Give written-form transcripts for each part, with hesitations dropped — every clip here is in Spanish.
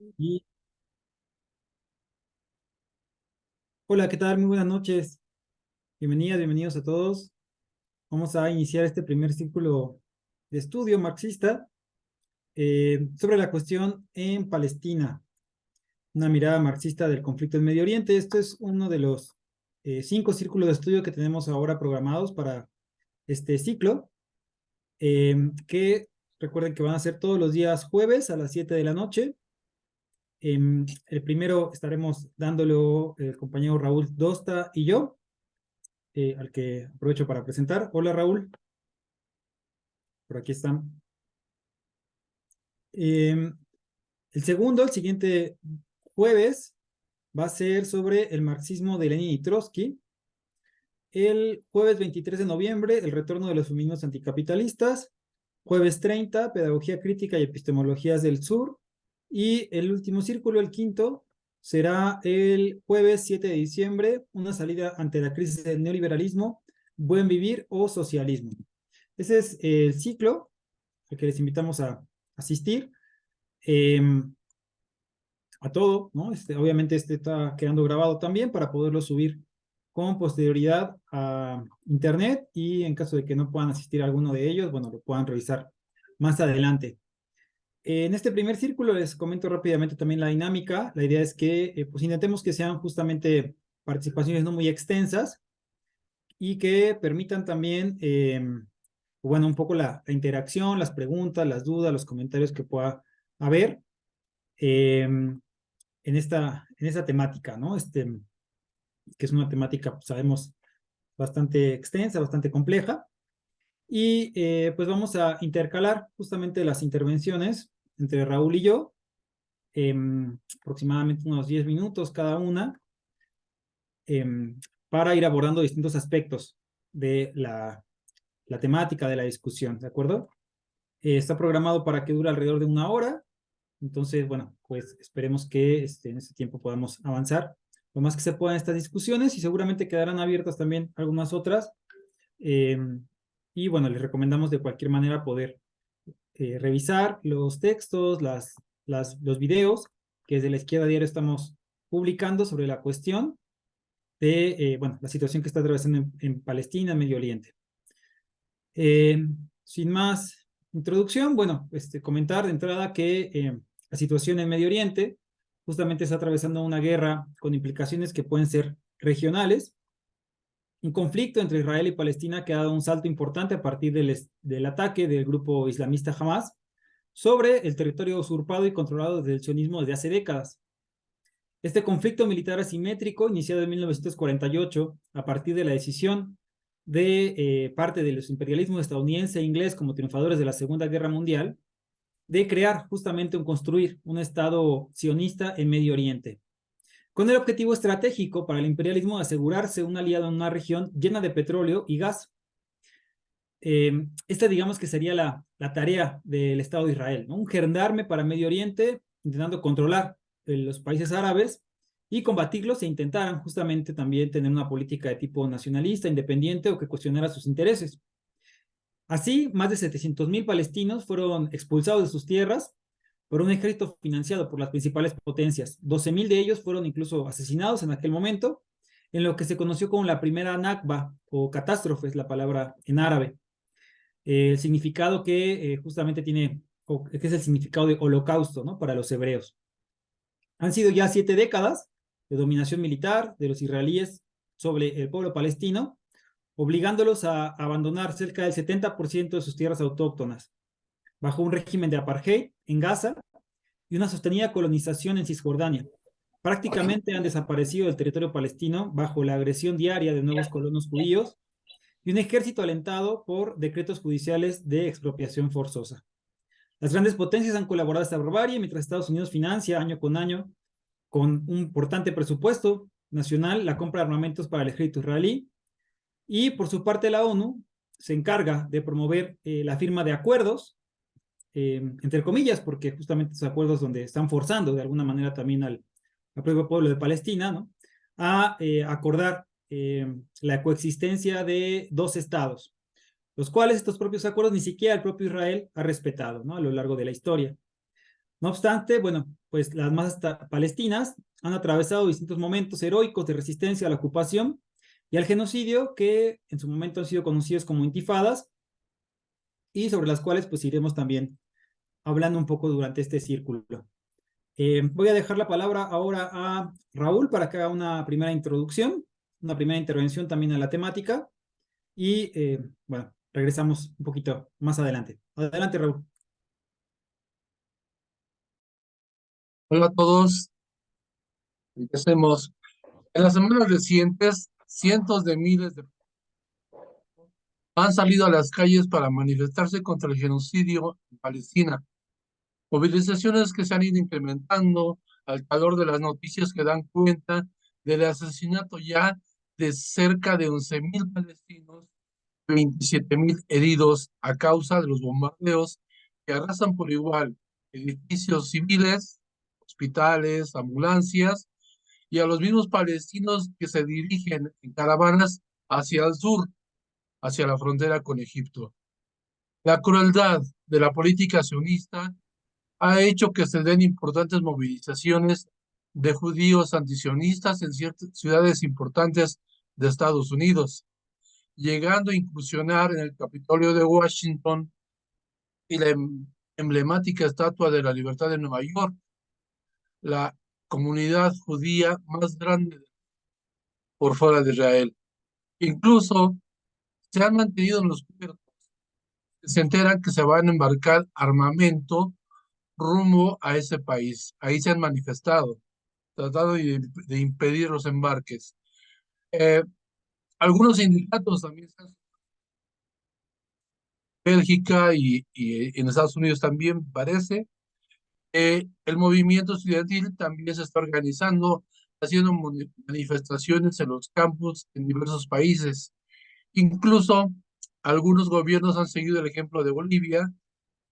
Y hola, ¿qué tal? Muy buenas noches. Bienvenidas, bienvenidos a todos. Vamos a iniciar este primer círculo de estudio marxista sobre la cuestión en Palestina, una mirada marxista del conflicto en Medio Oriente. Esto es uno de los 5 círculos de estudio que tenemos ahora programados para este ciclo, que recuerden que van a ser todos los días jueves a las 7 de la noche. El primero estaremos dándolo el compañero Raúl Dosta y yo. Al que aprovecho para presentar. Hola Raúl, por aquí están. Eh, el siguiente jueves, va a ser sobre el marxismo de Lenin y Trotsky. El jueves 23 de noviembre, el retorno de los feminismos anticapitalistas. Jueves 30, pedagogía crítica y epistemologías del sur. Y el último círculo, el quinto, será el jueves 7 de diciembre, una salida ante la crisis del neoliberalismo, buen vivir o socialismo. Ese es el ciclo al que les invitamos a asistir. Eh, a todo, ¿no? Obviamente este está quedando grabado también para poderlo subir con posterioridad a internet y en caso de que no puedan asistir a alguno de ellos, bueno, lo puedan revisar más adelante. En este primer círculo les comento rápidamente también la dinámica. La idea es que pues intentemos que sean justamente participaciones no muy extensas y que permitan también, bueno, un poco la interacción, las preguntas, las dudas, los comentarios que pueda haber en esta temática, ¿no? Que es una temática, pues, sabemos, bastante extensa, bastante compleja. Y pues vamos a intercalar justamente las intervenciones entre Raúl y yo, eh, aproximadamente unos 10 minutos cada una, eh, para ir abordando distintos aspectos de la temática de la discusión, ¿de acuerdo? Está programado para que dure alrededor de una hora. Entonces, bueno, pues esperemos que en ese tiempo podamos avanzar lo más que se pueda en estas discusiones y seguramente quedarán abiertas también algunas otras. Eh, y bueno, les recomendamos de cualquier manera poder revisar los textos, los videos que desde la izquierda diario estamos publicando sobre la cuestión de, bueno, la situación que está atravesando en Palestina, en Medio Oriente. Sin más introducción, bueno, comentar de entrada que la situación en Medio Oriente justamente está atravesando una guerra con implicaciones que pueden ser regionales, un conflicto entre Israel y Palestina que ha dado un salto importante a partir del ataque del grupo islamista Hamas sobre el territorio usurpado y controlado desde el sionismo desde hace décadas. Este conflicto militar asimétrico, iniciado en 1948, a partir de la decisión de parte de los imperialismos estadounidense e inglés como triunfadores de la Segunda Guerra Mundial, de crear justamente construir un Estado sionista en Medio Oriente, con el objetivo estratégico para el imperialismo de asegurarse un aliado en una región llena de petróleo y gas. Esta digamos que sería la tarea del Estado de Israel, ¿no? Un gendarme para Medio Oriente, intentando controlar los países árabes y combatirlos e intentaran justamente también tener una política de tipo nacionalista, independiente o que cuestionara sus intereses. Así, más de 700,000 palestinos fueron expulsados de sus tierras por un ejército financiado por las principales potencias. 12,000 de ellos fueron incluso asesinados en aquel momento, en lo que se conoció como la primera Nakba o catástrofe, es la palabra en árabe. El significado que justamente tiene, que es el significado de holocausto, ¿no? Para los hebreos. Han sido ya 7 décadas de dominación militar de los israelíes sobre el pueblo palestino, obligándolos a abandonar cerca del 70% de sus tierras autóctonas, bajo un régimen de apartheid en Gaza y una sostenida colonización en Cisjordania. Prácticamente han desaparecido del territorio palestino bajo la agresión diaria de nuevos colonos judíos y un ejército alentado por decretos judiciales de expropiación forzosa. Las grandes potencias han colaborado a esta barbarie, mientras Estados Unidos financia año con año, con un importante presupuesto nacional, la compra de armamentos para el ejército israelí, y por su parte la ONU se encarga de promover la firma de acuerdos, entre comillas, porque justamente esos acuerdos donde están forzando de alguna manera también al propio pueblo de Palestina, ¿no? A acordar la coexistencia de dos estados, los cuales estos propios acuerdos ni siquiera el propio Israel ha respetado, ¿no? A lo largo de la historia. No obstante, bueno, pues las masas palestinas han atravesado distintos momentos heroicos de resistencia a la ocupación y al genocidio que en su momento han sido conocidos como intifadas y sobre las cuales pues iremos también hablando un poco durante este círculo. Voy a dejar la palabra ahora a Raúl para que haga una primera introducción, una primera intervención también a la temática y bueno, regresamos un poquito más adelante. Adelante, Raúl. Hola a todos, empecemos. En las semanas recientes, cientos de miles de han salido a las calles para manifestarse contra el genocidio en Palestina. Movilizaciones que se han ido incrementando al calor de las noticias que dan cuenta del asesinato ya de cerca de 11.000 palestinos, 27.000 heridos a causa de los bombardeos que arrasan por igual edificios civiles, hospitales, ambulancias y a los mismos palestinos que se dirigen en caravanas hacia el sur, hacia la frontera con Egipto. La crueldad de la política sionista ha hecho que se den importantes movilizaciones de judíos antisionistas en ciertas ciudades importantes de Estados Unidos, llegando a incursionar en el Capitolio de Washington y la emblemática Estatua de la Libertad de Nueva York, la comunidad judía más grande por fuera de Israel. Incluso se han mantenido en los puertos. Se enteran que se van a embarcar armamento rumbo a ese país. Ahí se han manifestado, tratando de impedir los embarques. Eh, Algunos sindicatos también están en Bélgica y en Estados Unidos también parece. El movimiento estudiantil también se está organizando, haciendo manifestaciones en los campus en diversos países. Incluso algunos gobiernos han seguido el ejemplo de Bolivia,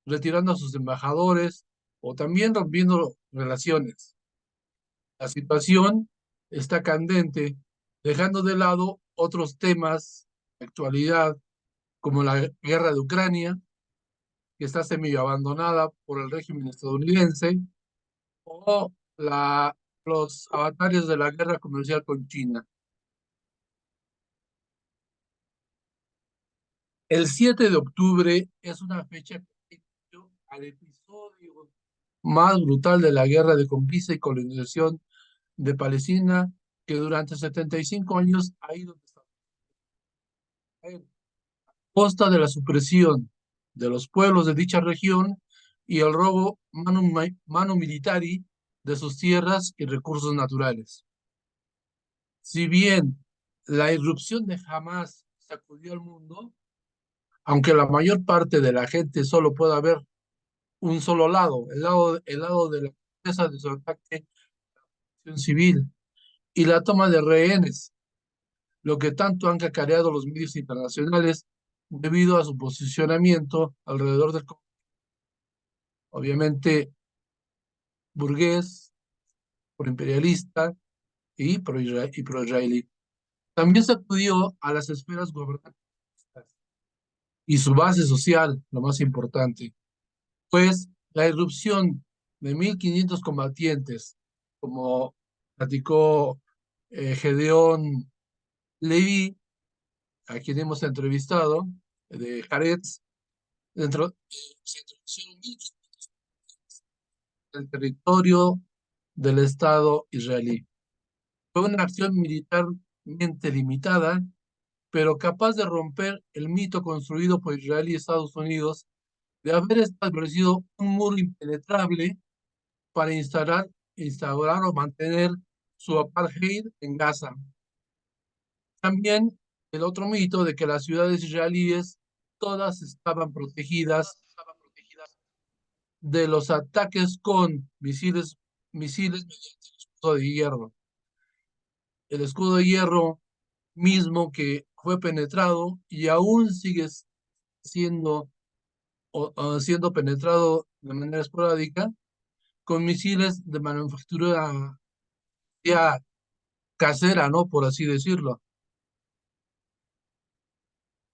retirando a sus embajadores o también rompiendo relaciones. La situación está candente, dejando de lado otros temas de actualidad, como la guerra de Ucrania, que está semi abandonada por el régimen estadounidense, o los avatares de la guerra comercial con China. El 7 de octubre es una fecha que al episodio más brutal de la guerra de conquista y colonización de Palestina, que durante 75 años ha ido a costa de la supresión de los pueblos de dicha región y el robo manu militari de sus tierras y recursos naturales. Si bien la irrupción de Hamas sacudió al mundo, aunque la mayor parte de la gente solo pueda ver un solo lado, el lado de la defensa de su ataque civil y la toma de rehenes, lo que tanto han cacareado los medios internacionales debido a su posicionamiento alrededor del, obviamente, burgués, proimperialista y pro-israelí. También sacudió a las esferas gubernamentales y su base social, lo más importante, pues la irrupción de 1.500 combatientes, como platicó Gedeón Levi, a quien hemos entrevistado, de Haaretz, dentro, se introducieron el territorio del Estado israelí. Fue una acción militarmente limitada, pero capaz de romper el mito construido por Israel y Estados Unidos de haber establecido un muro impenetrable para instaurar o mantener su apartheid en Gaza. También el otro mito de que las ciudades israelíes todas estaban protegidas de los ataques con misiles mediante el escudo de hierro. El escudo de hierro mismo que fue penetrado y aún sigue siendo, siendo penetrado de manera esporádica con misiles de manufactura ya casera, ¿no? Por así decirlo.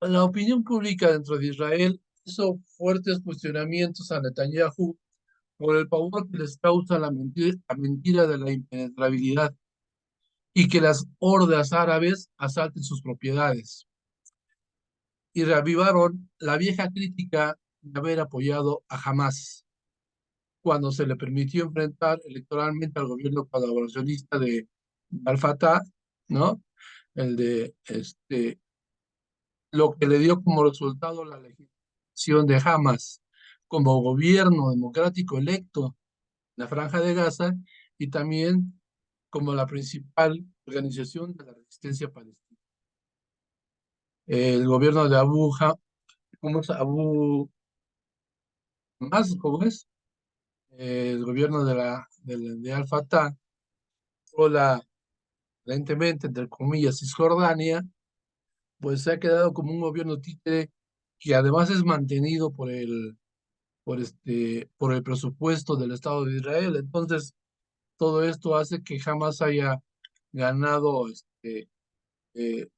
La opinión pública dentro de Israel hizo fuertes cuestionamientos a Netanyahu por el pavor que les causa la mentira de la impenetrabilidad y que las hordas árabes asalten sus propiedades. Y reavivaron la vieja crítica de haber apoyado a Hamas cuando se le permitió enfrentar electoralmente al gobierno colaboracionista de Al-Fatah, ¿no? El de lo que le dio como resultado la legitimación de Hamas como gobierno democrático electo en la Franja de Gaza y también como la principal organización de la resistencia palestina. El gobierno de ¿cómo es? ¿Cómo es? El gobierno de Al-Fatah, o aparentemente, entre comillas, Cisjordania, pues se ha quedado como un gobierno títere que además es mantenido por el presupuesto del Estado de Israel. Entonces, todo esto hace que jamás haya ganado eh,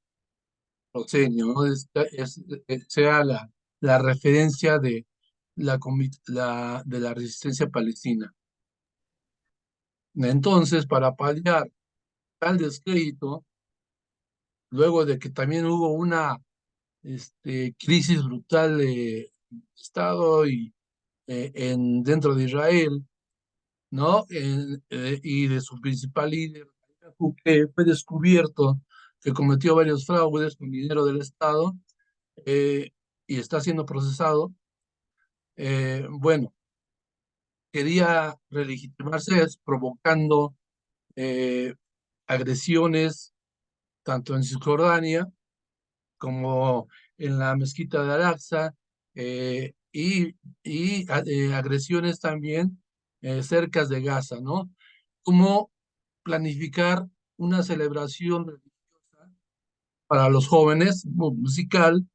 proscenio, ¿no? Sea la referencia de de la resistencia palestina. Entonces, para paliar tal descrédito, luego de que también hubo una crisis brutal de Estado dentro de Israel, ¿no? Y de su principal líder, que fue descubierto que cometió varios fraudes con dinero del Estado, eh, y está siendo procesado. Bueno, quería relegitimarse provocando eh, agresiones tanto en Cisjordania como en la mezquita de Al-Aqsa, agresiones también cerca de Gaza, ¿no? Como planificar una celebración religiosa para los jóvenes, musical,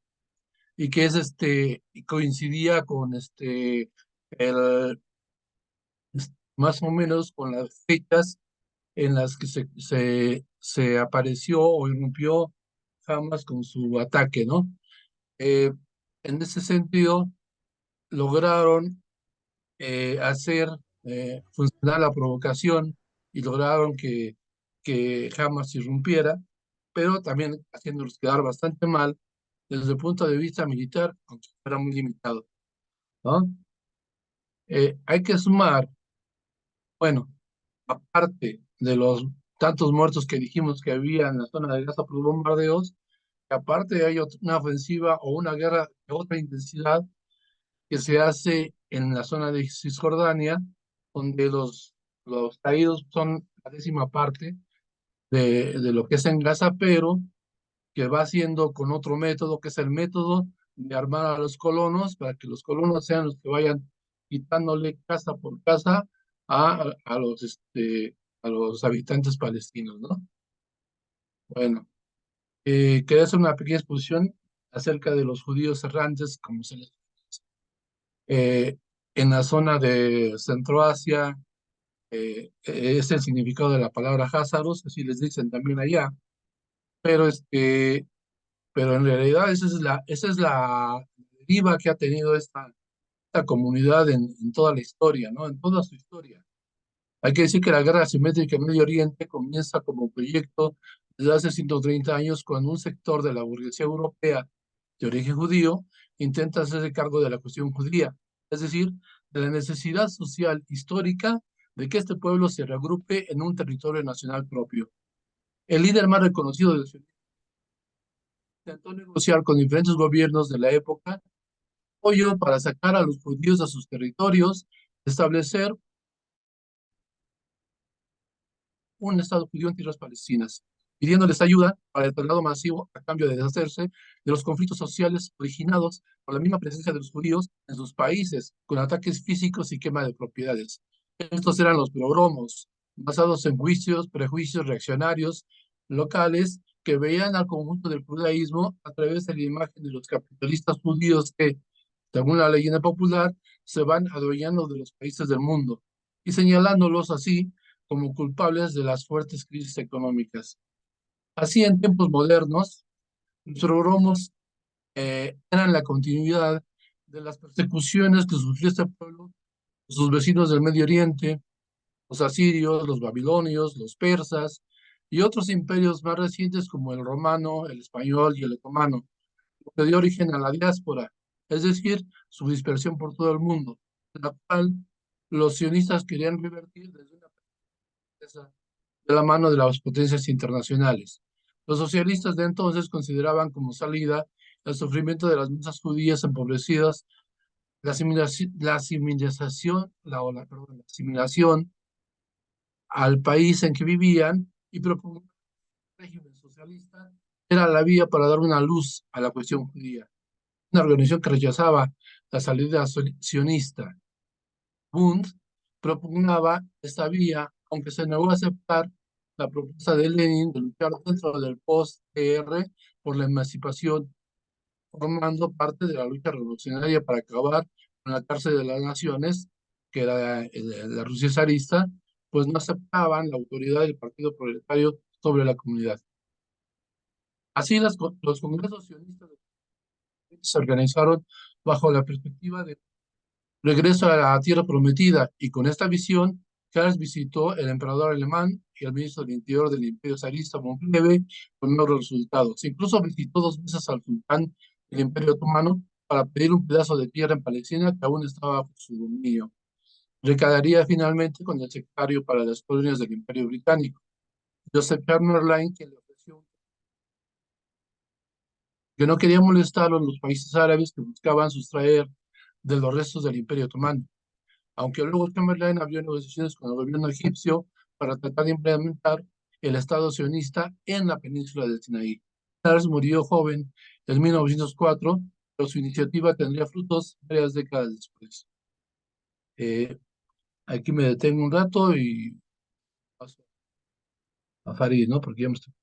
y que coincidía con el, más o menos con las fechas en las que se apareció o irrumpió Hamas con su ataque, ¿no? Eh, en ese sentido, lograron hacer funcionar la provocación y lograron que Hamas irrumpiera, pero también haciéndolos quedar bastante mal desde el punto de vista militar, aunque fuera muy limitado, ¿no? Hay que sumar, bueno, aparte de los tantos muertos que dijimos que había en la zona de Gaza por los bombardeos, que aparte hay una ofensiva o una guerra de otra intensidad que se hace en la zona de Cisjordania, donde los caídos son la décima parte de lo que es en Gaza, pero que va haciendo con otro método, que es el método de armar a los colonos para que los colonos sean los que vayan quitándole casa por casa a los habitantes palestinos, ¿no? Bueno, quería hacer una pequeña exposición acerca de los judíos errantes, como se les eh, en la zona de Centroasia, es el significado de la palabra Házaros, así les dicen también allá, pero pero en realidad esa es la deriva que ha tenido esta comunidad en toda la historia, ¿no? En toda su historia. Hay que decir que la guerra asimétrica en Medio Oriente comienza como proyecto desde hace 130 años cuando un sector de la burguesía europea de origen judío intenta hacerse cargo de la cuestión judía, es decir, de la necesidad social histórica de que este pueblo se reagrupe en un territorio nacional propio. El líder más reconocido del sionismo intentó negociar con diferentes gobiernos de la época apoyo para sacar a los judíos a sus territorios, establecer un Estado judío en tierras palestinas, pidiéndoles ayuda para el traslado masivo a cambio de deshacerse de los conflictos sociales originados por la misma presencia de los judíos en sus países, con ataques físicos y quema de propiedades. Estos eran los progromos, basados en juicios, prejuicios reaccionarios locales que veían al conjunto del judaísmo a través de la imagen de los capitalistas judíos que, según la leyenda popular, se van adueñando de los países del mundo y señalándolos así como culpables de las fuertes crisis económicas. Así, en tiempos modernos, los progromos eran la continuidad de las persecuciones que sufrió este pueblo sus vecinos del Medio Oriente, los asirios, los babilonios, los persas y otros imperios más recientes como el romano, el español y el otomano, lo que dio origen a la diáspora, es decir, su dispersión por todo el mundo, la cual los sionistas querían revertir desde una perspectiva de la mano de las potencias internacionales. Los socialistas de entonces consideraban como salida el sufrimiento de las masas judías empobrecidas, la asimilación al país en que vivían y proponían un régimen socialista era la vía para dar una luz a la cuestión judía. Una organización que rechazaba la salida sionista. Bund propugnaba esta vía, aunque se negó a aceptar la propuesta de Lenin de luchar dentro del post-ER por la emancipación, formando parte de la lucha revolucionaria para acabar con la cárcel de las naciones, que era la Rusia zarista, pues no aceptaban la autoridad del Partido Proletario sobre la comunidad. Así los congresos sionistas se organizaron bajo la perspectiva de regreso a la tierra prometida, y con esta visión, Charles visitó el emperador alemán y el ministro del Interior del Imperio zarista von Plebe con nuevos resultados. Incluso visitó 2 veces al sultán del Imperio Otomano para pedir un pedazo de tierra en Palestina que aún estaba bajo su dominio. Recadaría finalmente con el secretario para las colonias del Imperio Británico, Joseph Chamberlain, quien le ofreció que no quería molestar a los países árabes que buscaban sustraer de los restos del Imperio Otomano, aunque luego Chamberlain abrió negociaciones con el gobierno egipcio para tratar de implementar el Estado sionista en la península del Sinaí. Charles murió joven en 1904, pero su iniciativa tendría frutos varias décadas después. Aquí me detengo un rato y paso a Farid, ¿no? Porque ya me estoy...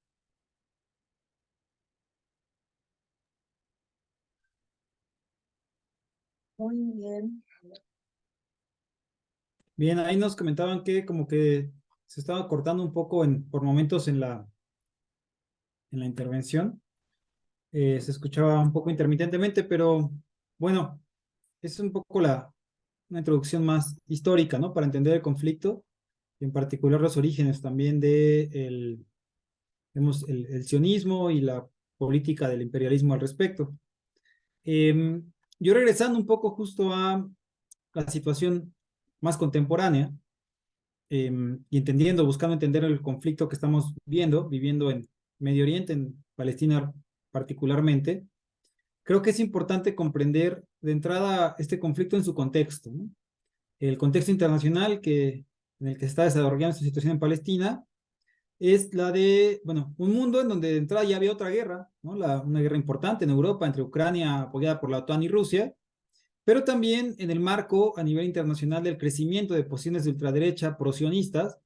Muy bien. Bien, ahí nos comentaban que como que se estaba cortando un poco por momentos en la intervención. Se escuchaba un poco intermitentemente, pero bueno, es un poco una introducción más histórica, ¿no? Para entender el conflicto, y en particular los orígenes también vemos el sionismo y la política del imperialismo al respecto. Yo regresando un poco justo a la situación más contemporánea, y entendiendo, buscando entender el conflicto que estamos viviendo en Medio Oriente, en Palestina particularmente, creo que es importante comprender de entrada este conflicto en su contexto, ¿no? El contexto internacional en el que está desarrollando esta situación en Palestina es la de, bueno, un mundo en donde de entrada ya había otra guerra, ¿no? Una guerra importante en Europa entre Ucrania apoyada por la OTAN y Rusia, pero también en el marco a nivel internacional del crecimiento de posiciones de ultraderecha prosionistas,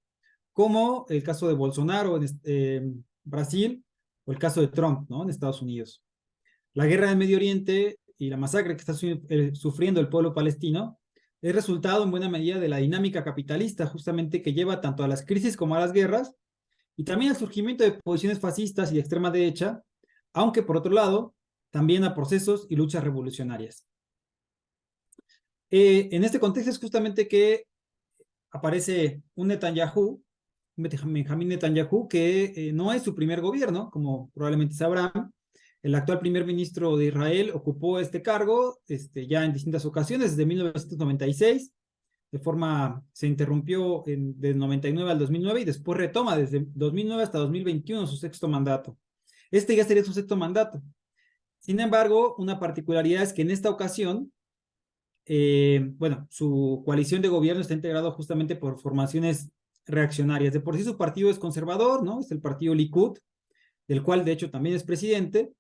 como el caso de Bolsonaro en Brasil o el caso de Trump, ¿no? En Estados Unidos. La guerra del Medio Oriente y la masacre que está sufriendo el pueblo palestino es resultado en buena medida de la dinámica capitalista, justamente que lleva tanto a las crisis como a las guerras, y también al surgimiento de posiciones fascistas y de extrema derecha, aunque por otro lado, también a procesos y luchas revolucionarias. En este contexto es justamente que aparece un Netanyahu, Benjamín Netanyahu, que no es su primer gobierno, como probablemente sabrán. El actual primer ministro de Israel ocupó este cargo ya en distintas ocasiones, desde 1996, se interrumpió de 99 al 2009 y después retoma desde 2009 hasta 2021 su sexto mandato. Este ya sería su sexto mandato. Sin embargo, una particularidad es que en esta ocasión, bueno, su coalición de gobierno está integrado justamente por formaciones reaccionarias. De por sí su partido es conservador, ¿no? Es el partido Likud, del cual de hecho también es presidente,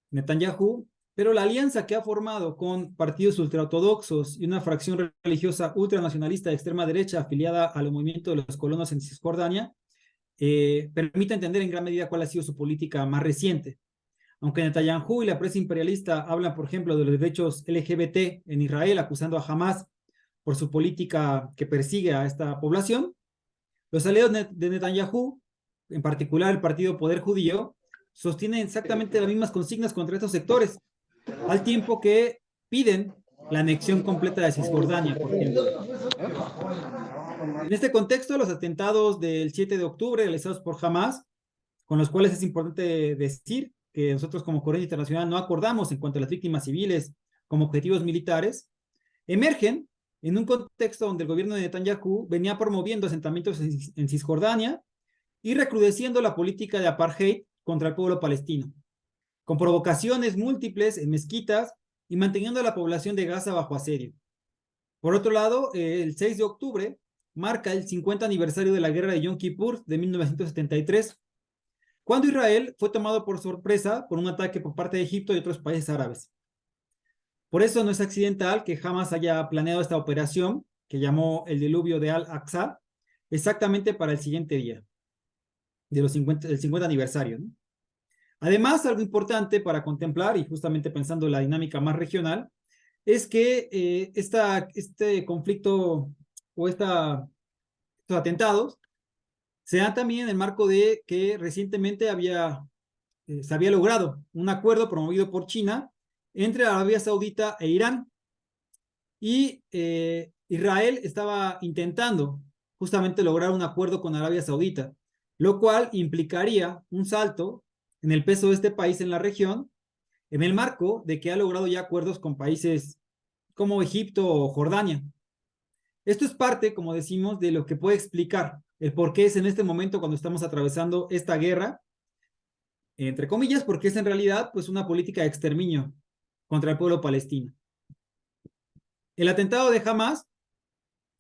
Netanyahu, pero la alianza que ha formado con partidos ultraortodoxos y una fracción religiosa ultranacionalista de extrema derecha afiliada al movimiento de los colonos en Cisjordania, permite entender en gran medida cuál ha sido su política más reciente. Aunque Netanyahu y la prensa imperialista hablan, por ejemplo, de los derechos LGBT en Israel, acusando a Hamas por su política que persigue a esta población, los aliados de Netanyahu, en particular el Partido Poder Judío, sostienen exactamente las mismas consignas contra estos sectores, al tiempo que piden la anexión completa de Cisjordania, por ejemplo. En este contexto, los atentados del 7 de octubre realizados por Hamas, con los cuales es importante decir que nosotros como Correo Internacional no acordamos en cuanto a las víctimas civiles como objetivos militares, emergen en un contexto donde el gobierno de Netanyahu venía promoviendo asentamientos en Cisjordania y recrudeciendo la política de apartheid contra el pueblo palestino, con provocaciones múltiples en mezquitas y manteniendo a la población de Gaza bajo asedio. Por otro lado, el 6 de octubre marca el 50 aniversario de la guerra de Yom Kippur de 1973, cuando Israel fue tomado por sorpresa por un ataque por parte de Egipto y otros países árabes. Por eso no es accidental que Hamas haya planeado esta operación, que llamó el diluvio de Al-Aqsa, exactamente para el siguiente día, del 50 aniversario, ¿no? Además, algo importante para contemplar, y justamente pensando en la dinámica más regional, es que este conflicto o estos atentados se dan también en el marco de que recientemente se había logrado un acuerdo promovido por China entre Arabia Saudita e Irán. Y Israel estaba intentando justamente lograr un acuerdo con Arabia Saudita, lo cual implicaría un salto en el peso de este país en la región, en el marco de que ha logrado ya acuerdos con países como Egipto o Jordania. Esto es parte, como decimos, de lo que puede explicar el por qué es en este momento cuando estamos atravesando esta guerra, entre comillas, porque es en realidad pues una política de exterminio contra el pueblo palestino. El atentado de Hamas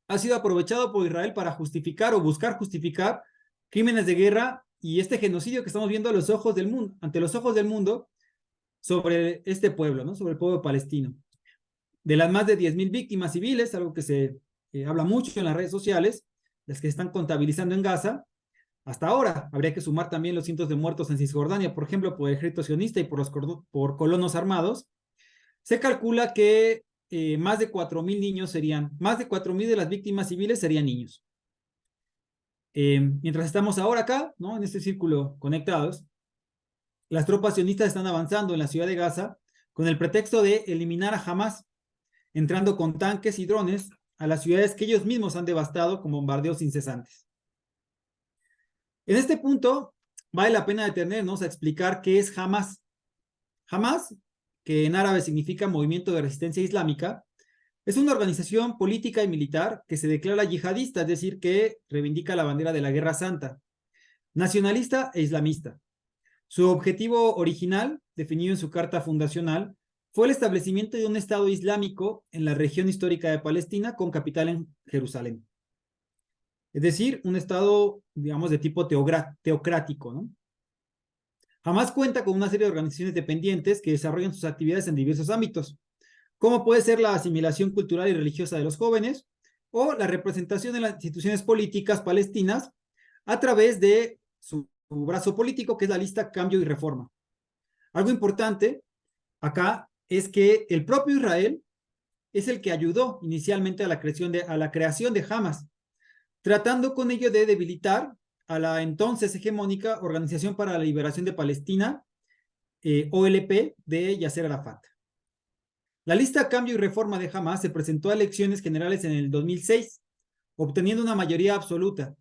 ha sido aprovechado por Israel para justificar o buscar justificar crímenes de guerra y este genocidio que estamos viendo a los ojos del mundo, ante los ojos del mundo sobre este pueblo, ¿no? Sobre el pueblo palestino. De las más de 10,000 víctimas civiles, algo que se habla mucho en las redes sociales, las que están contabilizando en Gaza, hasta ahora habría que sumar también los cientos de muertos en Cisjordania, por ejemplo, por el ejército sionista y por colonos armados. Se calcula que más de 4,000 niños serían, más de 4,000 de las víctimas civiles serían niños. Mientras estamos ahora acá, ¿no? En este círculo conectados, las tropas sionistas están avanzando en la ciudad de Gaza con el pretexto de eliminar a Hamas, entrando con tanques y drones a las ciudades que ellos mismos han devastado con bombardeos incesantes. En este punto, vale la pena detenernos a explicar qué es Hamas. Hamas, que en árabe significa Movimiento de Resistencia Islámica, es una organización política y militar que se declara yihadista, es decir, que reivindica la bandera de la Guerra Santa, nacionalista e islamista. Su objetivo original, definido en su carta fundacional, fue el establecimiento de un Estado islámico en la región histórica de Palestina con capital en Jerusalén. Es decir, un Estado, digamos, de tipo teocrático, ¿no? Hamas cuenta con una serie de organizaciones dependientes que desarrollan sus actividades en diversos ámbitos, como puede ser la asimilación cultural y religiosa de los jóvenes o la representación de las instituciones políticas palestinas a través de su brazo político, que es la lista Cambio y Reforma. Algo importante acá es que el propio Israel es el que ayudó inicialmente a la creación de Hamas, tratando con ello de debilitar a la entonces hegemónica Organización para la Liberación de Palestina, OLP, de Yasser Arafat. La lista Cambio y Reforma de Hamas se presentó a elecciones generales en el 2006, obteniendo una mayoría absoluta.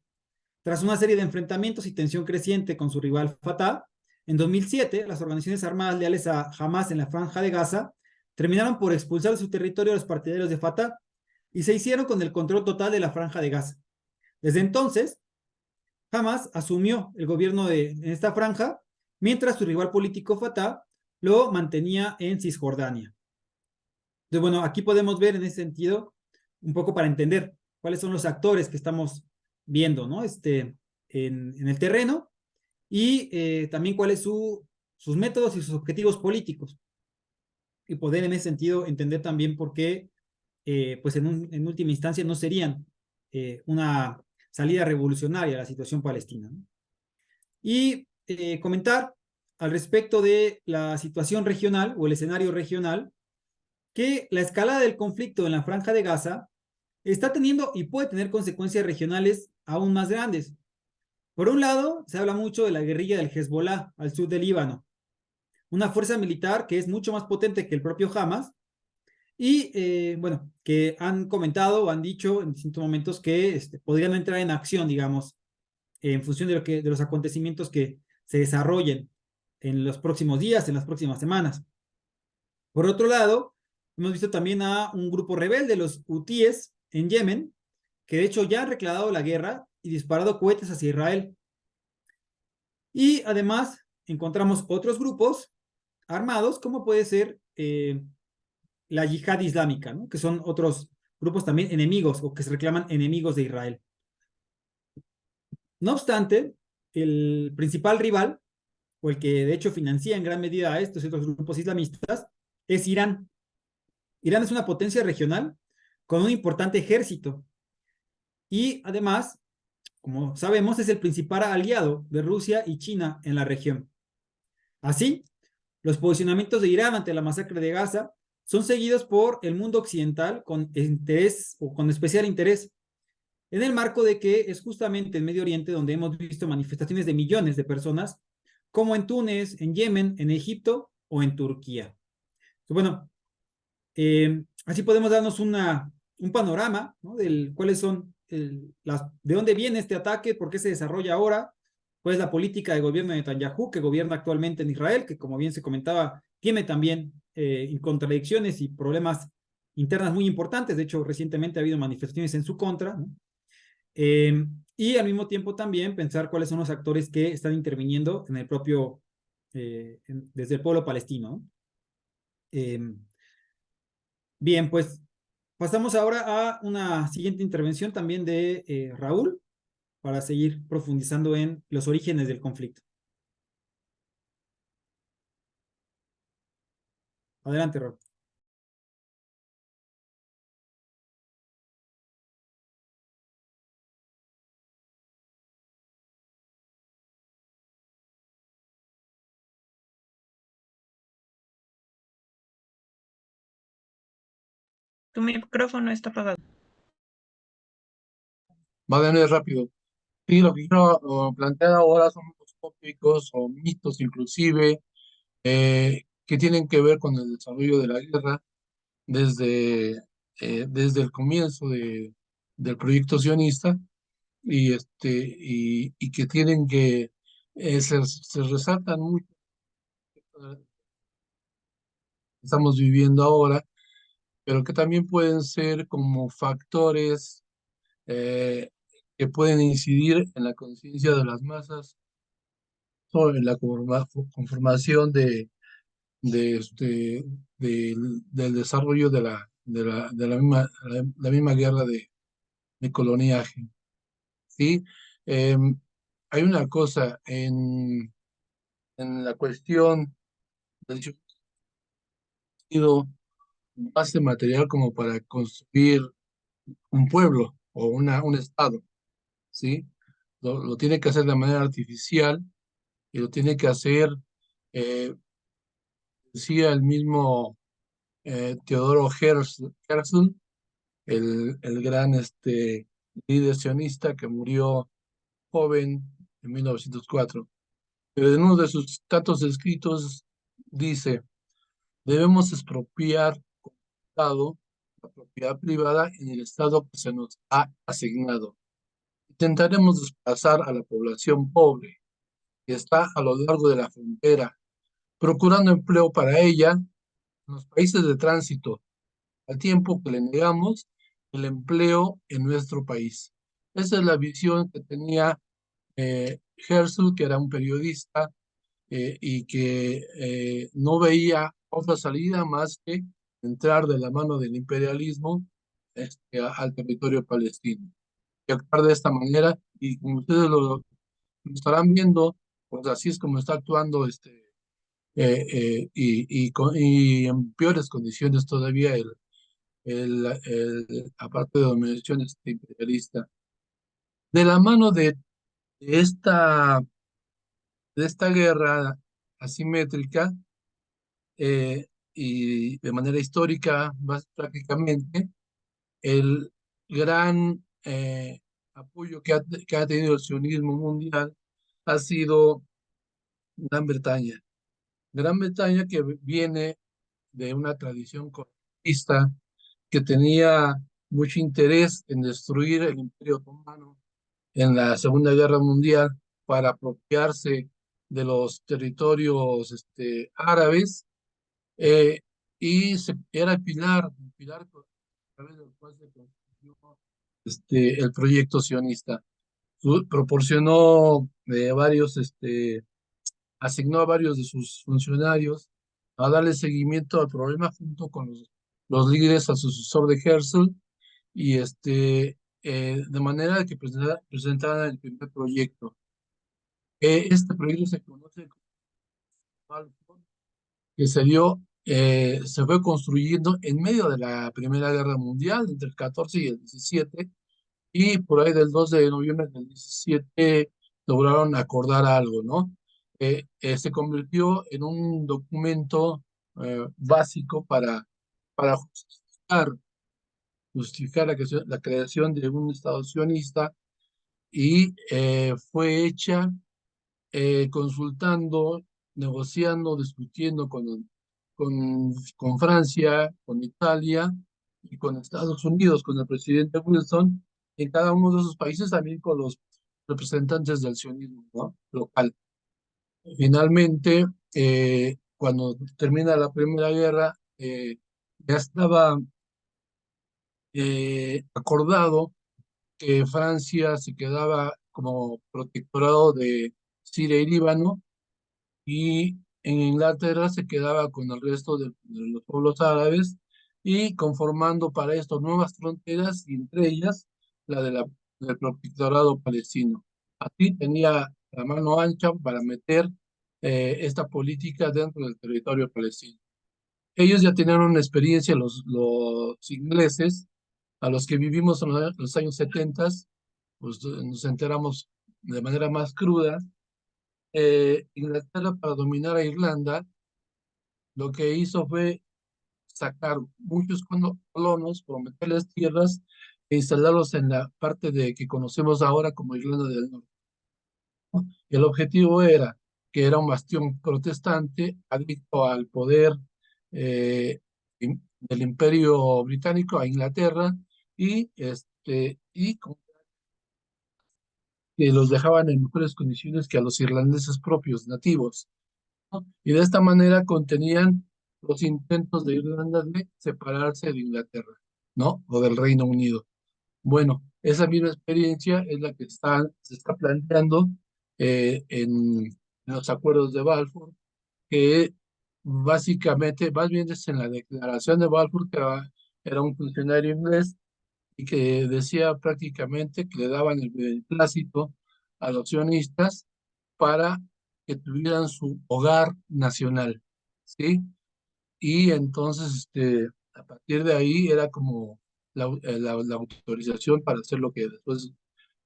Tras una serie de enfrentamientos y tensión creciente con su rival Fatah, en 2007 las organizaciones armadas leales a Hamas en la Franja de Gaza terminaron por expulsar de su territorio a los partidarios de Fatah y se hicieron con el control total de la Franja de Gaza. Desde entonces, Hamas asumió el gobierno en esta franja, mientras su rival político Fatah lo mantenía en Cisjordania. Entonces, bueno, aquí podemos ver en ese sentido, un poco para entender cuáles son los actores que estamos viendo, ¿no? En el terreno y también cuáles sus métodos y sus objetivos políticos. Y poder en ese sentido entender también por qué, pues en última instancia no serían una salida revolucionaria a la situación palestina, ¿no? Y comentar al respecto de la situación regional o el escenario regional, que la escalada del conflicto en la Franja de Gaza está teniendo y puede tener consecuencias regionales aún más grandes. Por un lado, se habla mucho de la guerrilla del Hezbollah al sur del Líbano, una fuerza militar que es mucho más potente que el propio Hamas y bueno, que han comentado o han dicho en distintos momentos que podrían entrar en acción, digamos, en función de, de los acontecimientos que se desarrollen en los próximos días, en las próximas semanas. Por otro lado, hemos visto también a un grupo rebelde, los hutíes en Yemen, que de hecho ya han declarado la guerra y disparado cohetes hacia Israel. Y además encontramos otros grupos armados, como puede ser la yihad islámica, ¿no? Que son otros grupos también enemigos o que se reclaman enemigos de Israel. No obstante, el principal rival, o el que de hecho financia en gran medida a estos y otros grupos islamistas, es Irán. Irán es una potencia regional con un importante ejército y además, como sabemos, es el principal aliado de Rusia y China en la región. Así, los posicionamientos de Irán ante la masacre de Gaza son seguidos por el mundo occidental con interés o con especial interés, en el marco de que es justamente en Medio Oriente donde hemos visto manifestaciones de millones de personas, como en Túnez, en Yemen, en Egipto o en Turquía. Bueno, así podemos darnos un panorama, ¿no? Del cuáles son, de dónde viene este ataque, por qué se desarrolla ahora, cuál es la política de gobierno de Netanyahu, que gobierna actualmente en Israel, que como bien se comentaba, tiene también contradicciones y problemas internas muy importantes. De hecho, recientemente ha habido manifestaciones en su contra, ¿no? Y al mismo tiempo también pensar cuáles son los actores que están interviniendo en el propio, desde el pueblo palestino, ¿no? Bien, pues pasamos ahora a una siguiente intervención también de Raúl para seguir profundizando en los orígenes del conflicto. Adelante, Raúl. Tu micrófono está apagado. Va a venir rápido. Sí, lo que quiero plantear ahora son unos tópicos o mitos inclusive que tienen que ver con el desarrollo de la guerra desde, desde el comienzo del proyecto sionista y que tienen que se resaltan mucho estamos viviendo ahora, pero que también pueden ser como factores eh, que pueden incidir en la conciencia de las masas sobre la conformación del desarrollo de la misma guerra de coloniaje. ¿Sí? Em, Hay una cosa en la cuestión del sido base material como para construir un pueblo o un estado, ¿sí? Lo tiene que hacer de manera artificial y lo tiene que hacer, eh, decía el mismo Teodoro Herzl, el gran líder sionista que murió joven en 1904. Pero en uno de sus tantos escritos dice, debemos expropiar Estado, la propiedad privada en el Estado que se nos ha asignado. Intentaremos desplazar a la población pobre que está a lo largo de la frontera, procurando empleo para ella en los países de tránsito, al tiempo que le negamos el empleo en nuestro país. Esa es la visión que tenía Herzl, que era un periodista y que no veía otra salida más que entrar de la mano del imperialismo al territorio palestino. Y actuar de esta manera, y como ustedes lo estarán viendo, pues así es como está actuando y en peores condiciones todavía aparte de dominación imperialista. De la mano de esta, de esta guerra asimétrica y de manera histórica, más prácticamente, el gran apoyo que ha tenido el sionismo mundial ha sido Gran Bretaña. Gran Bretaña que viene de una tradición colonial vista, que tenía mucho interés en destruir el Imperio Otomano en la Segunda Guerra Mundial para apropiarse de los territorios árabes, eh, era el pilar a través del cual se construyó el proyecto sionista. Proporcionó asignó a varios de sus funcionarios a darle seguimiento al problema junto con los líderes al sucesor de Herzl y de manera que presentaran el primer proyecto. Este proyecto se conoce como Balfour, que se fue construyendo en medio de la Primera Guerra Mundial, entre el 14 y el 17, y por ahí del 2 de noviembre del 17 lograron acordar algo, ¿no? Se convirtió en un documento básico para justificar la creación de un Estado sionista y fue hecha consultando, negociando, discutiendo con Francia, con Italia y con Estados Unidos, con el presidente Wilson, y en cada uno de esos países también con los representantes del sionismo, ¿no? Local. Finalmente, cuando termina la Primera Guerra, ya estaba acordado que Francia se quedaba como protectorado de Siria y Líbano, y en Inglaterra se quedaba con el resto de los pueblos árabes y conformando para esto nuevas fronteras y entre ellas del protectorado palestino. Así tenía la mano ancha para meter esta política dentro del territorio palestino. Ellos ya tenían una experiencia, los ingleses, a los que vivimos en los años 70, pues nos enteramos de manera más cruda. Inglaterra, para dominar a Irlanda, lo que hizo fue sacar muchos colonos, prometerles tierras e instalarlos en la parte que conocemos ahora como Irlanda del Norte. El objetivo era que era un bastión protestante adicto al poder del Imperio Británico, a Inglaterra, y que los dejaban en mejores condiciones que a los irlandeses propios, nativos, ¿no? Y de esta manera contenían los intentos de Irlanda de separarse de Inglaterra, ¿no? O del Reino Unido. Bueno, esa misma experiencia es la que se está planteando en los acuerdos de Balfour, que básicamente, más bien es en la declaración de Balfour, que era un funcionario inglés y que decía prácticamente que le daban el beneplácito a los sionistas para que tuvieran su hogar nacional, ¿sí? Y entonces, a partir de ahí era como la autorización para hacer lo que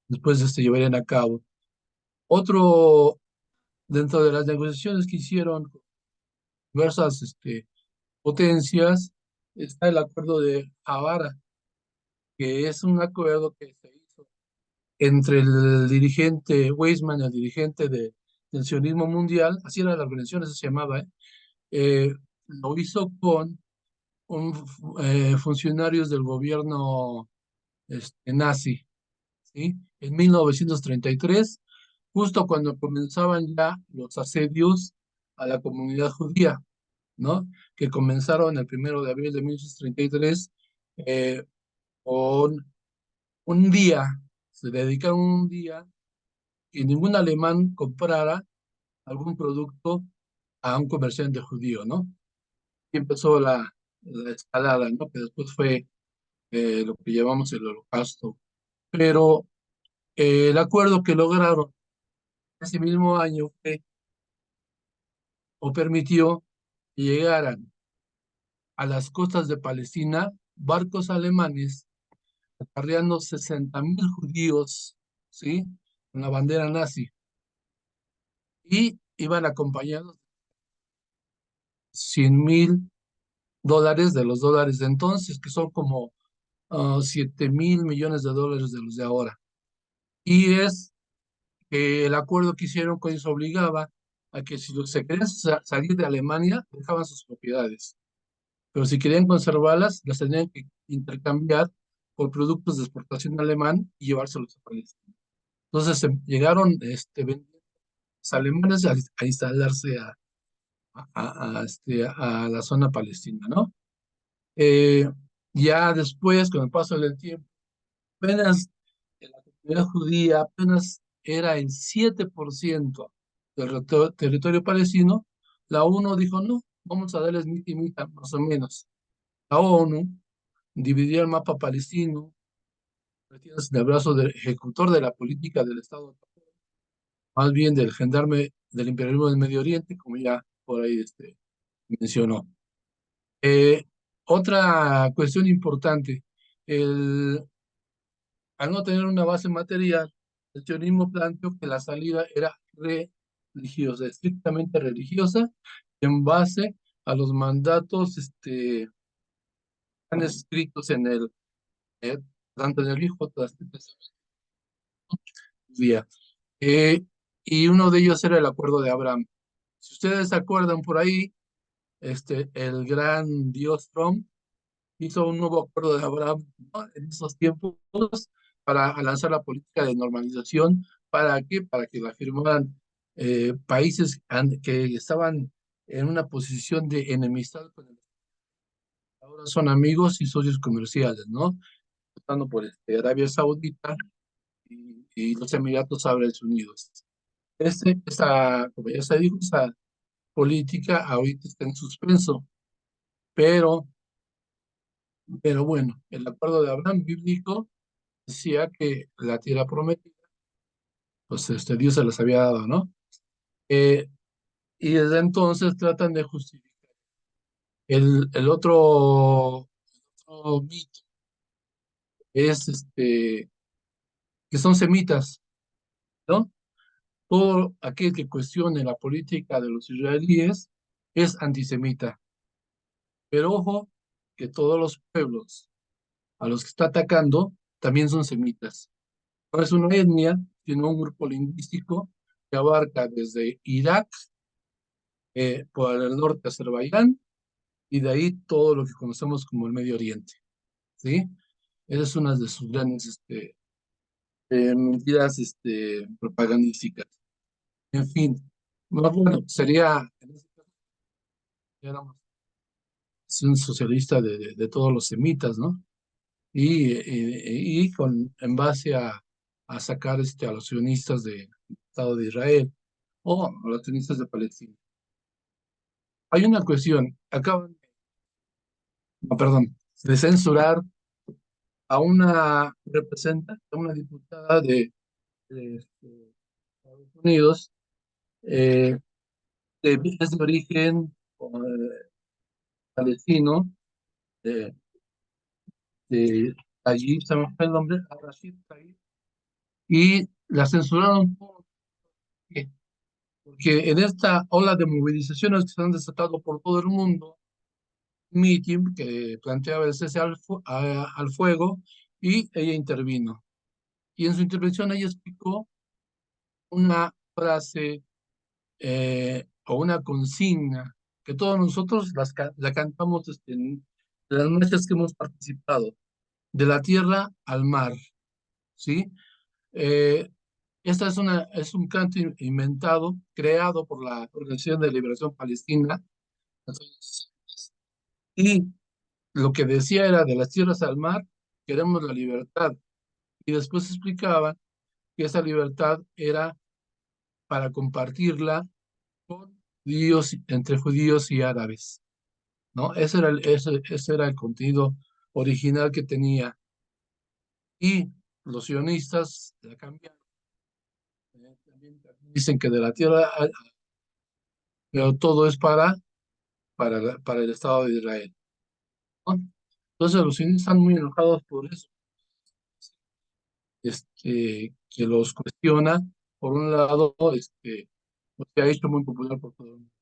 después llevarían a cabo. Otro, dentro de las negociaciones que hicieron con diversas potencias, está el acuerdo de Havana, que es un acuerdo que se hizo entre el dirigente Weizmann, el dirigente del sionismo mundial, así era la organización, así se llamaba, lo hizo con funcionarios del gobierno nazi, ¿sí? En 1933, justo cuando comenzaban ya los asedios a la comunidad judía, ¿no? Que comenzaron el 1 de abril de 1933 con un día, se dedicaron un día que ningún alemán comprara algún producto a un comerciante judío, ¿no? Y empezó la escalada, ¿no? Que después fue lo que llamamos el Holocausto. Pero el acuerdo que lograron ese mismo año fue, o permitió que llegaran a las costas de Palestina barcos alemanes acarreando 60.000 judíos, ¿sí? Con la bandera nazi. Y iban acompañados de $100.000 de los dólares de entonces, que son como 7.000 millones de dólares de los de ahora. Y es que el acuerdo que hicieron con ellos obligaba a que si se querían salir de Alemania, dejaban sus propiedades. pero si querían conservarlas, las tenían que intercambiar por productos de exportación alemán y llevárselos a Palestina. Entonces llegaron los alemanes a instalarse a la zona palestina, ¿no? Eh, ya después, con el paso del tiempo, apenas la comunidad judía apenas era el 7% del territorio palestino. La ONU dijo, no, vamos a darles mitad y mitad, más o menos. La ONU dividió el mapa palestino, metiéndose en el brazo del ejecutor de la política del Estado, más bien del gendarme del imperialismo del Medio Oriente, como ya por ahí mencionó. Eh, Otra cuestión importante, el, al no tener una base material, el sionismo planteó que la salida era religiosa, estrictamente religiosa, en base a los mandatos están escritos eh, tanto en el Viejo Testamento judía. Eh, y uno de ellos era el acuerdo de Abraham. Si ustedes se acuerdan por ahí, el gran dios Trump hizo un nuevo acuerdo de Abraham, ¿no? En esos tiempos para lanzar la política de normalización. ¿Para qué? Para que la firmaran países que estaban en una posición de enemistad con el ahora son amigos y socios comerciales, ¿no? Empezando por Arabia Saudita y los Emiratos Árabes Unidos. Como ya se dijo, esa política ahorita está en suspenso, pero, pero bueno, el acuerdo de Abraham bíblico decía que la tierra prometida, pues Dios se las había dado, ¿no? Eh, y desde entonces tratan de justificar. El otro mito es que son semitas, ¿no? Todo aquel que cuestione la política de los israelíes es antisemita. Pero ojo, que todos los pueblos a los que está atacando también son semitas. No es una etnia, sino un grupo lingüístico que abarca desde Irak, por el norte Azerbaiyán, y de ahí todo lo que conocemos como el Medio Oriente, ¿sí? Esa es una de sus grandes mentiras propagandísticas. En fin, más bueno, sería, en este caso, éramos un socialista de todos los semitas, ¿no? En base a sacar a los sionistas del Estado de Israel o a los sionistas de Palestina. Hay una cuestión, acaban, no, perdón, de censurar a una representante, a una diputada de Estados Unidos, eh, es de origen palestino, de, de allí, se me fue el nombre, Rashid Tlaib, y la censuraron porque en esta ola de movilizaciones que se han desatado por todo el mundo, meeting que planteaba el cese al fuego, y ella intervino. Y en su intervención ella explicó una frase o una consigna que todos nosotros la cantamos en las marchas que hemos participado, de la tierra al mar, ¿sí? Eh, Esta es un canto inventado, creado por la Organización de Liberación Palestina, y lo que decía era de las tierras al mar, queremos la libertad. Y después explicaba que esa libertad era para compartirla con judíos, entre judíos y árabes, ¿no? Ese era el contenido original que tenía. Y los sionistas la cambiaron. También dicen que de la tierra, pero todo es para el Estado de Israel, ¿no? Entonces los sionistas están muy enojados por eso, que los cuestiona. Por un lado, pues, se ha hecho muy popular por todo el mundo.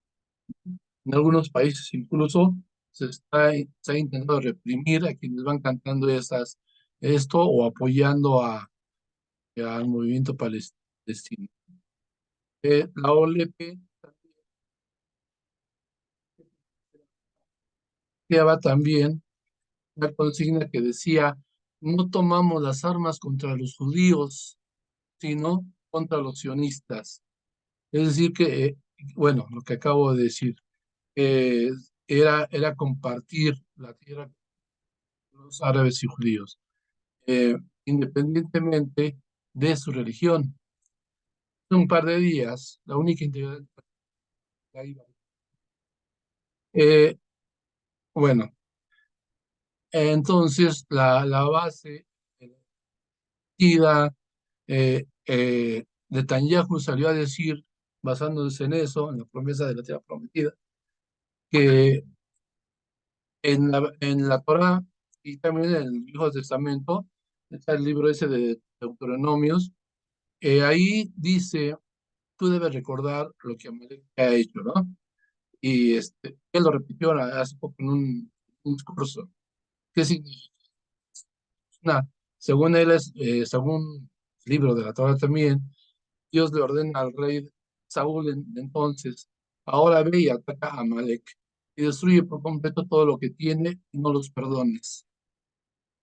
En algunos países incluso se ha intentado reprimir a quienes van cantando esto o apoyando al movimiento palestino. La OLP lleva también una consigna que decía, no tomamos las armas contra los judíos, sino contra los sionistas. Es decir, que, bueno, lo que acabo de decir, eh, era compartir la tierra con los árabes y judíos, eh, independientemente de su religión. Un par de días, la única integridad. Eh, bueno, entonces la base elegida, Netanyahu salió a decir, basándose en eso, en la promesa de la tierra prometida, que en la Torá y también en el Viejo Testamento, está el libro ese de Deuteronomios, ahí dice, tú debes recordar lo que Amalek ha hecho, ¿no? Y él lo repitió hace poco en un discurso. ¿Qué significa? Una, según él, según el libro de la Torá también, Dios le ordena al rey Saúl entonces, ahora ve y ataca a Amalek y destruye por completo todo lo que tiene y no los perdones.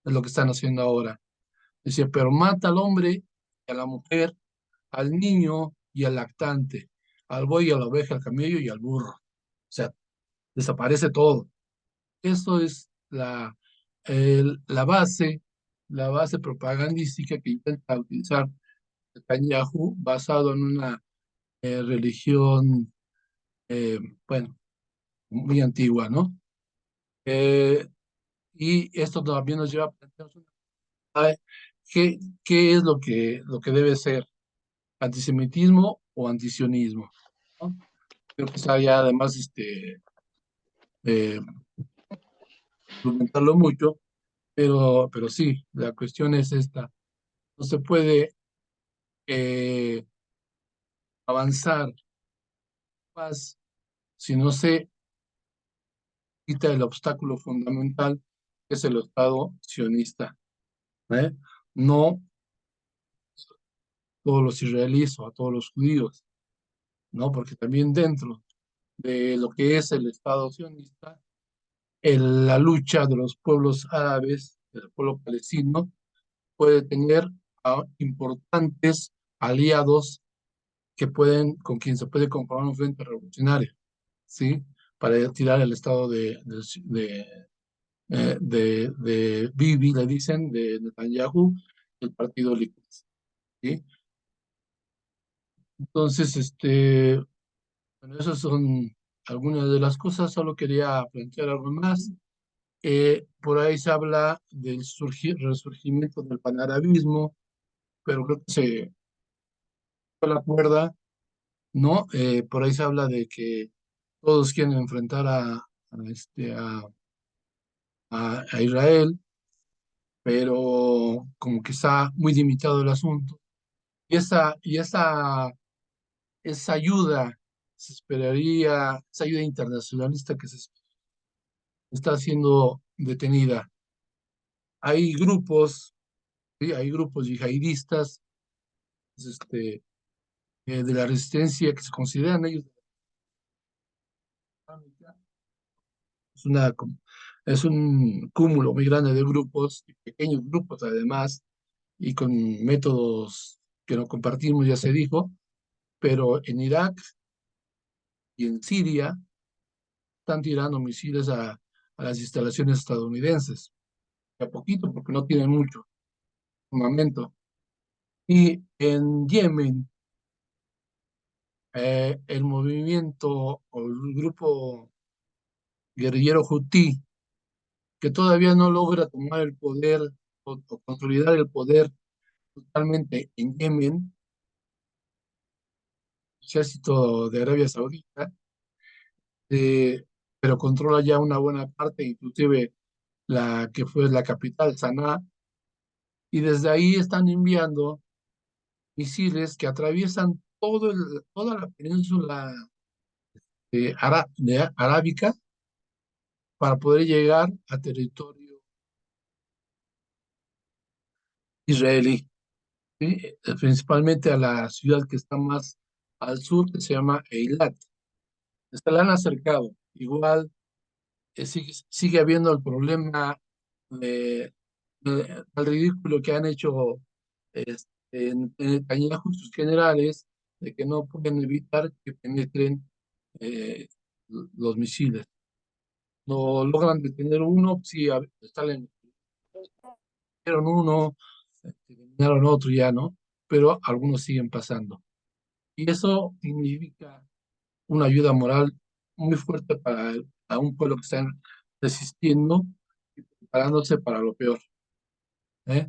Es lo que están haciendo ahora. Dice, pero mata al hombre y a la mujer, al niño y al lactante, al buey y a la oveja, al camello y al burro. O sea, desaparece todo. Eso es la base propagandística que intenta utilizar Netanyahu basado en una religión, eh, bueno, muy antigua, ¿no? Eh, y esto también nos lleva a plantearnos ah, qué es lo que debe ser, antisemitismo o antisionismo, ¿no? Creo que está ya además eh, argumentarlo mucho, pero sí, la cuestión es esta. No se puede eh, avanzar más si no se quita el obstáculo fundamental que es el Estado sionista, ¿eh? No todos los israelíes o a todos los judíos, ¿no? Porque también dentro de lo que es el Estado sionista, la lucha de los pueblos árabes, del pueblo palestino, puede tener a importantes aliados con quien se puede conformar un frente revolucionario, ¿sí? Para tirar el Estado de Bibi, le dicen, de Netanyahu, el partido Likud, ¿sí? Entonces, bueno, esas son algunas de las cosas, solo quería plantear algo más. Por ahí se habla del resurgimiento del panarabismo, pero creo que se fue la cuerda, ¿no? Por ahí se habla de que todos quieren enfrentar a Israel, pero como que está muy limitado el asunto. Esa ayuda se esperaría, esa ayuda internacionalista que se está siendo detenida. Hay grupos, ¿sí? Hay grupos yihadistas, pues, de la resistencia que se consideran ellos. Es, una, es un cúmulo muy grande de grupos, pequeños grupos además, y con métodos que no compartimos, ya se dijo, pero en Irak y en Siria están tirando misiles a las instalaciones estadounidenses, de a poquito porque no tienen mucho armamento. Y en Yemen, el movimiento o el grupo guerrillero Houthi, que todavía no logra tomar el poder o consolidar el poder totalmente en Yemen, ejército de Arabia Saudita, eh, pero controla ya una buena parte, inclusive la que fue la capital, Sanaa, y desde ahí están enviando misiles que atraviesan toda la península arábica para poder llegar a territorio israelí, ¿sí? Principalmente a la ciudad que está más al sur, que se llama Eilat. La han acercado. Igual sigue habiendo el problema del ridículo que han hecho en Netanyahu y sus generales, de que no pueden evitar que penetren los misiles. No logran detener uno, sí, salen, dieron uno, eliminaron otro ya, ¿no? Pero algunos siguen pasando. Y eso significa una ayuda moral muy fuerte a un pueblo que está resistiendo y preparándose para lo peor, ¿eh?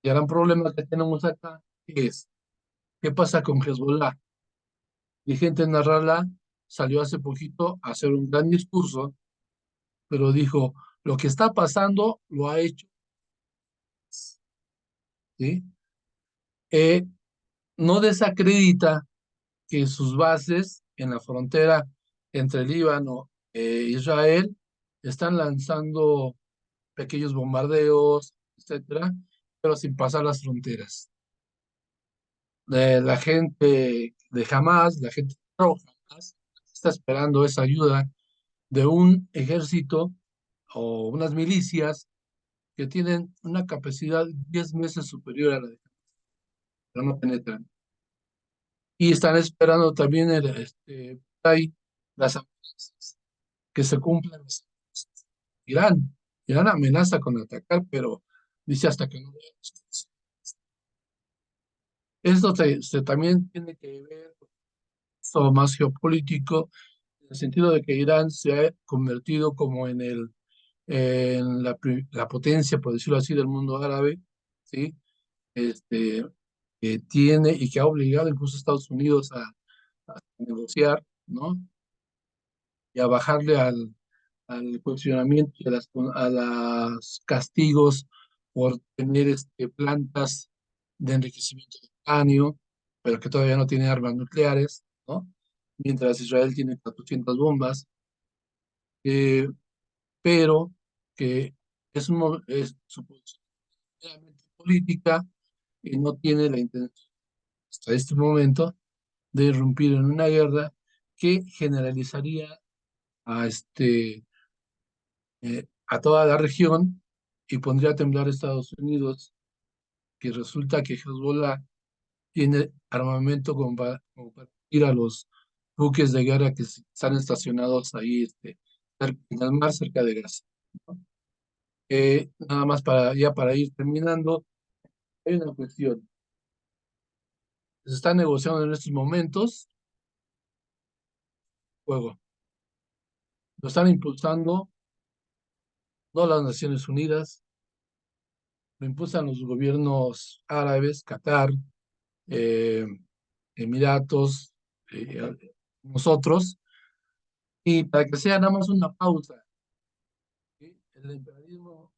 Y el gran problema que tenemos acá es, ¿qué pasa con Hezbollah? Y gente Nasrallah salió hace poquito a hacer un gran discurso, pero dijo, lo que está pasando lo ha hecho, ¿sí? Eh, no desacredita que sus bases en la frontera entre Líbano e Israel están lanzando pequeños bombardeos, etcétera, pero sin pasar las fronteras. La gente de Hamas, la gente pro Hamas, está esperando esa ayuda de un ejército o unas milicias que tienen una capacidad 10 veces superior a la de Hamas, pero no penetran. Y están esperando también hay las amenazas que se cumplan. Irán, Irán amenaza con atacar, pero dice hasta que no veamos. Esto también tiene que ver con esto más geopolítico, en el sentido de que Irán se ha convertido como en la potencia, por decirlo así, del mundo árabe, ¿sí? Este, que tiene y que ha obligado incluso a Estados Unidos a negociar, ¿no? Y a bajarle al cuestionamiento y a los castigos por tener plantas de enriquecimiento de uranio, pero que todavía no tiene armas nucleares, ¿no? Mientras Israel tiene 400 bombas, eh, pero que es su posición meramente política y no tiene la intención hasta este momento de irrumpir en una guerra que generalizaría a a toda la región y pondría a temblar a Estados Unidos, que resulta que Hezbollah tiene armamento como para ir a los buques de guerra que están estacionados ahí en el mar cerca de Gaza, ¿no? Nada más para ir terminando, hay una cuestión. Se está negociando en estos momentos fuego. Lo están impulsando no las Naciones Unidas, lo impulsan los gobiernos árabes, Qatar, eh, Emiratos, nosotros, y para que sea nada más una pausa, ¿sí? El imperialismo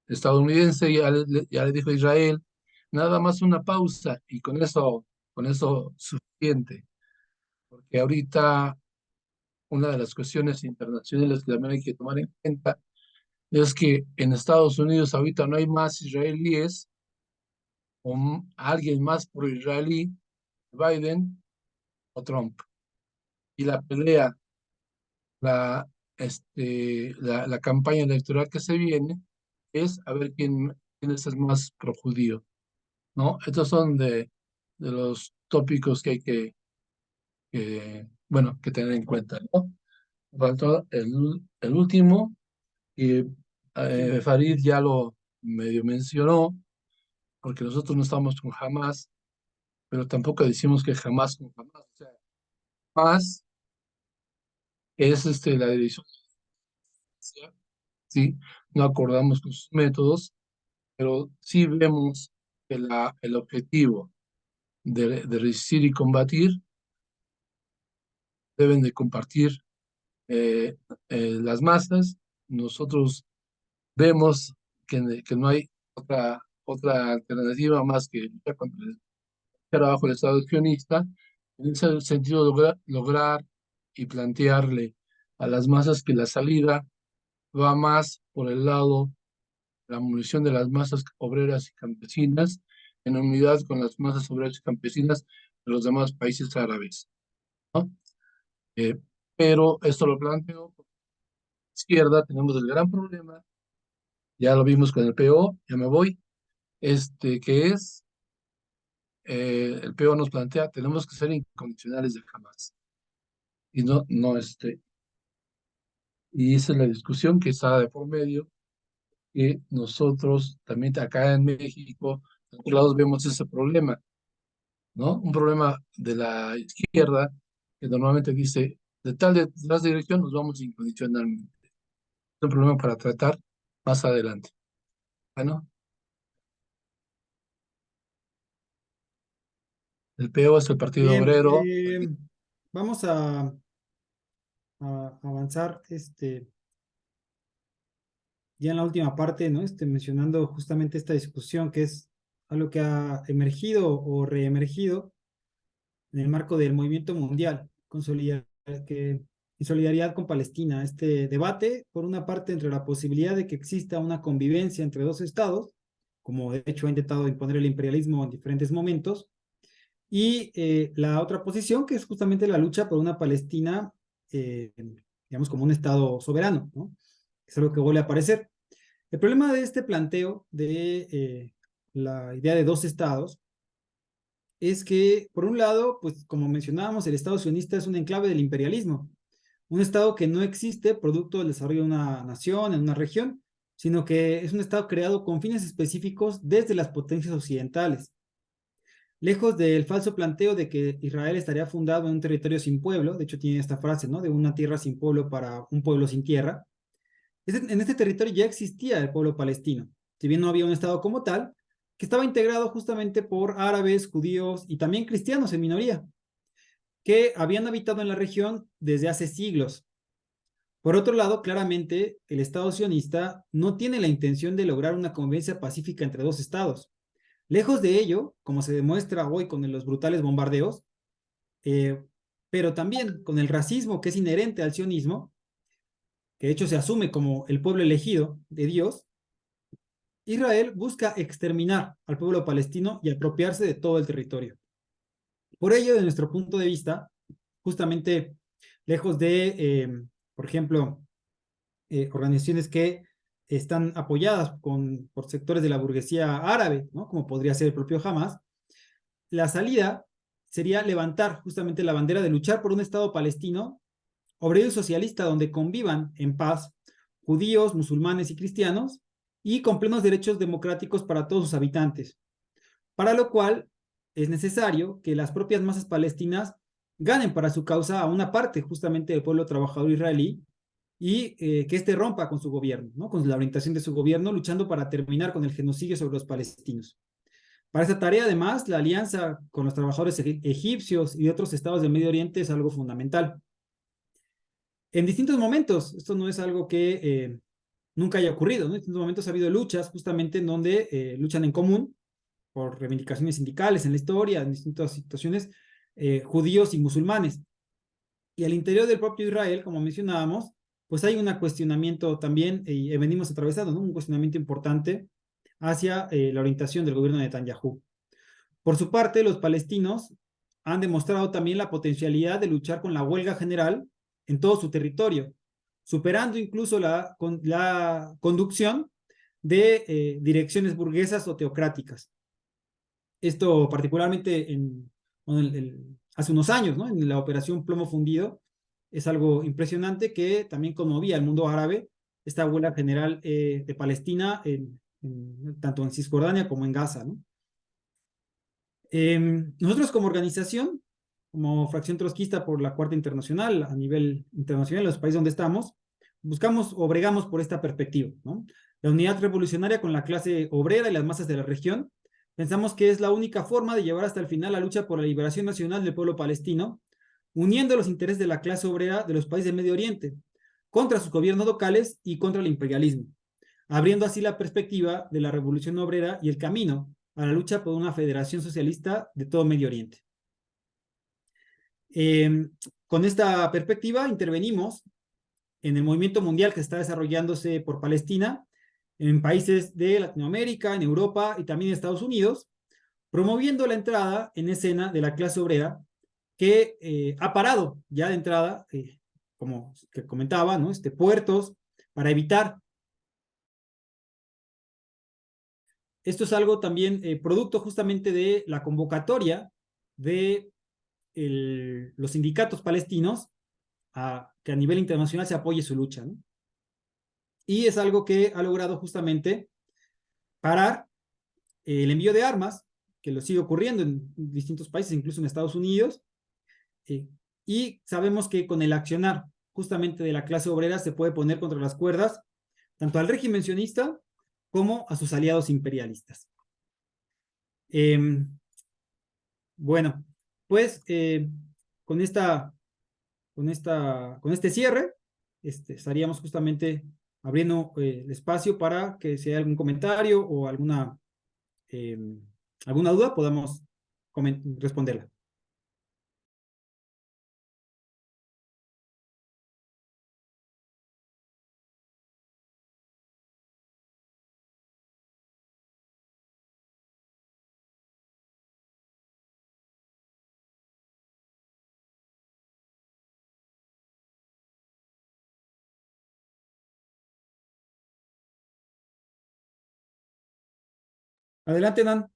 estadounidense ya le dijo a Israel, nada más una pausa, y con eso suficiente, porque ahorita una de las cuestiones internacionales que también hay que tomar en cuenta es que en Estados Unidos ahorita no hay más israelíes o alguien más pro israelí, Biden o Trump. Y la pelea la, la campaña electoral que se viene es a ver quién es el más projudío, ¿no? Estos son de los tópicos que hay bueno, que tener en cuenta, ¿no? Faltó el último, y Farid ya lo medio mencionó, porque nosotros no estamos con Hamas, pero tampoco decimos que jamás con Hamas. O sea, Hamas es la dirección, ¿sí? No acordamos con sus métodos, pero sí vemos que el objetivo de resistir y combatir deben de compartir eh, las masas. Nosotros vemos que no hay otra alternativa más que luchar contra el trabajo del Estado sionista. En ese sentido, lograr y plantearle a las masas que la salida va más por el lado la munición de las masas obreras y campesinas en unidad con las masas obreras y campesinas de los demás países árabes, ¿no? Eh, pero esto lo planteo izquierda tenemos el gran problema, ya lo vimos con el PO, ya me voy, que es, el PO nos plantea, tenemos que ser incondicionales de Hamas. Y y esa es la discusión que está de por medio, que nosotros también acá en México, de otros lados vemos ese problema, ¿no? Un problema de la izquierda que normalmente dice, de tal dirección nos vamos incondicionalmente. Es un problema para tratar más adelante. Bueno, el PO es el Partido Bien, Obrero. vamos a avanzar ya en la última parte, ¿no? Mencionando justamente esta discusión que es algo que ha emergido o reemergido en el marco del movimiento mundial en solidaridad con Palestina. Este debate, por una parte, entre la posibilidad de que exista una convivencia entre dos estados, como de hecho ha intentado imponer el imperialismo en diferentes momentos, y la otra posición, que es justamente la lucha por una Palestina, digamos, como un estado soberano, ¿no? Es algo que vuelve a aparecer. El problema de este planteo de la idea de dos estados es que, por un lado, pues como mencionábamos, el Estado sionista es un enclave del imperialismo, un Estado que no existe producto del desarrollo de una nación, en una región, sino que es un Estado creado con fines específicos desde las potencias occidentales. Lejos del falso planteo de que Israel estaría fundado en un territorio sin pueblo, de hecho tiene esta frase, ¿no? De una tierra sin pueblo para un pueblo sin tierra. En este territorio ya existía el pueblo palestino, si bien no había un Estado como tal, que estaba integrado justamente por árabes, judíos y también cristianos en minoría, que habían habitado en la región desde hace siglos. Por otro lado, claramente, el Estado sionista no tiene la intención de lograr una convivencia pacífica entre dos estados. Lejos de ello, como se demuestra hoy con los brutales bombardeos, eh, pero también con el racismo que es inherente al sionismo, que de hecho se asume como el pueblo elegido de Dios, Israel busca exterminar al pueblo palestino y apropiarse de todo el territorio. Por ello, de nuestro punto de vista, justamente lejos de, por ejemplo, organizaciones que están apoyadas por sectores de la burguesía árabe, ¿no? Como podría ser el propio Hamas, la salida sería levantar justamente la bandera de luchar por un Estado palestino obrero y socialista donde convivan en paz judíos, musulmanes y cristianos y con plenos derechos democráticos para todos sus habitantes, para lo cual es necesario que las propias masas palestinas ganen para su causa a una parte justamente del pueblo trabajador israelí y que éste rompa con su gobierno, ¿no? Con la orientación de su gobierno, luchando para terminar con el genocidio sobre los palestinos. Para esta tarea, además, la alianza con los trabajadores egipcios y de otros estados del Medio Oriente es algo fundamental. En distintos momentos, esto no es algo que nunca haya ocurrido, ¿no? En distintos momentos ha habido luchas justamente en donde luchan en común por reivindicaciones sindicales en la historia, en distintas situaciones, judíos y musulmanes. Y al interior del propio Israel, como mencionábamos, pues hay un cuestionamiento también, y venimos atravesando, ¿no? Un cuestionamiento importante hacia la orientación del gobierno de Netanyahu. Por su parte, los palestinos han demostrado también la potencialidad de luchar con la huelga general en todo su territorio, superando incluso la conducción de direcciones burguesas o teocráticas. Esto particularmente hace unos años, ¿no? En la operación Plomo Fundido, es algo impresionante que también conmovía al mundo árabe, esta huelga general de Palestina, tanto en Cisjordania como en Gaza, ¿no? Nosotros como organización, como Fracción Trotskista por la Cuarta Internacional, a nivel internacional, en los países donde estamos, buscamos o bregamos por esta perspectiva, ¿no? La unidad revolucionaria con la clase obrera y las masas de la región. Pensamos que es la única forma de llevar hasta el final la lucha por la liberación nacional del pueblo palestino, uniendo los intereses de la clase obrera de los países del Medio Oriente, contra sus gobiernos locales y contra el imperialismo, abriendo así la perspectiva de la revolución obrera y el camino a la lucha por una federación socialista de todo Medio Oriente. Con esta perspectiva intervenimos en el movimiento mundial que está desarrollándose por Palestina, en países de Latinoamérica, en Europa y también en Estados Unidos, promoviendo la entrada en escena de la clase obrera que ha parado ya de entrada, como que comentaba, ¿no? Puertos, para evitar. Esto es algo también producto justamente de la convocatoria de los sindicatos palestinos a que a nivel internacional se apoye su lucha, ¿no? Y es algo que ha logrado justamente parar el envío de armas, que lo sigue ocurriendo en distintos países, incluso en Estados Unidos, eh, y sabemos que con el accionar justamente de la clase obrera se puede poner contra las cuerdas tanto al régimen sionista como a sus aliados imperialistas. Bueno, pues con con este cierre, estaríamos justamente abriendo el espacio para que si hay algún comentario o eh, alguna duda, podamos responderla. Adelante, Dan.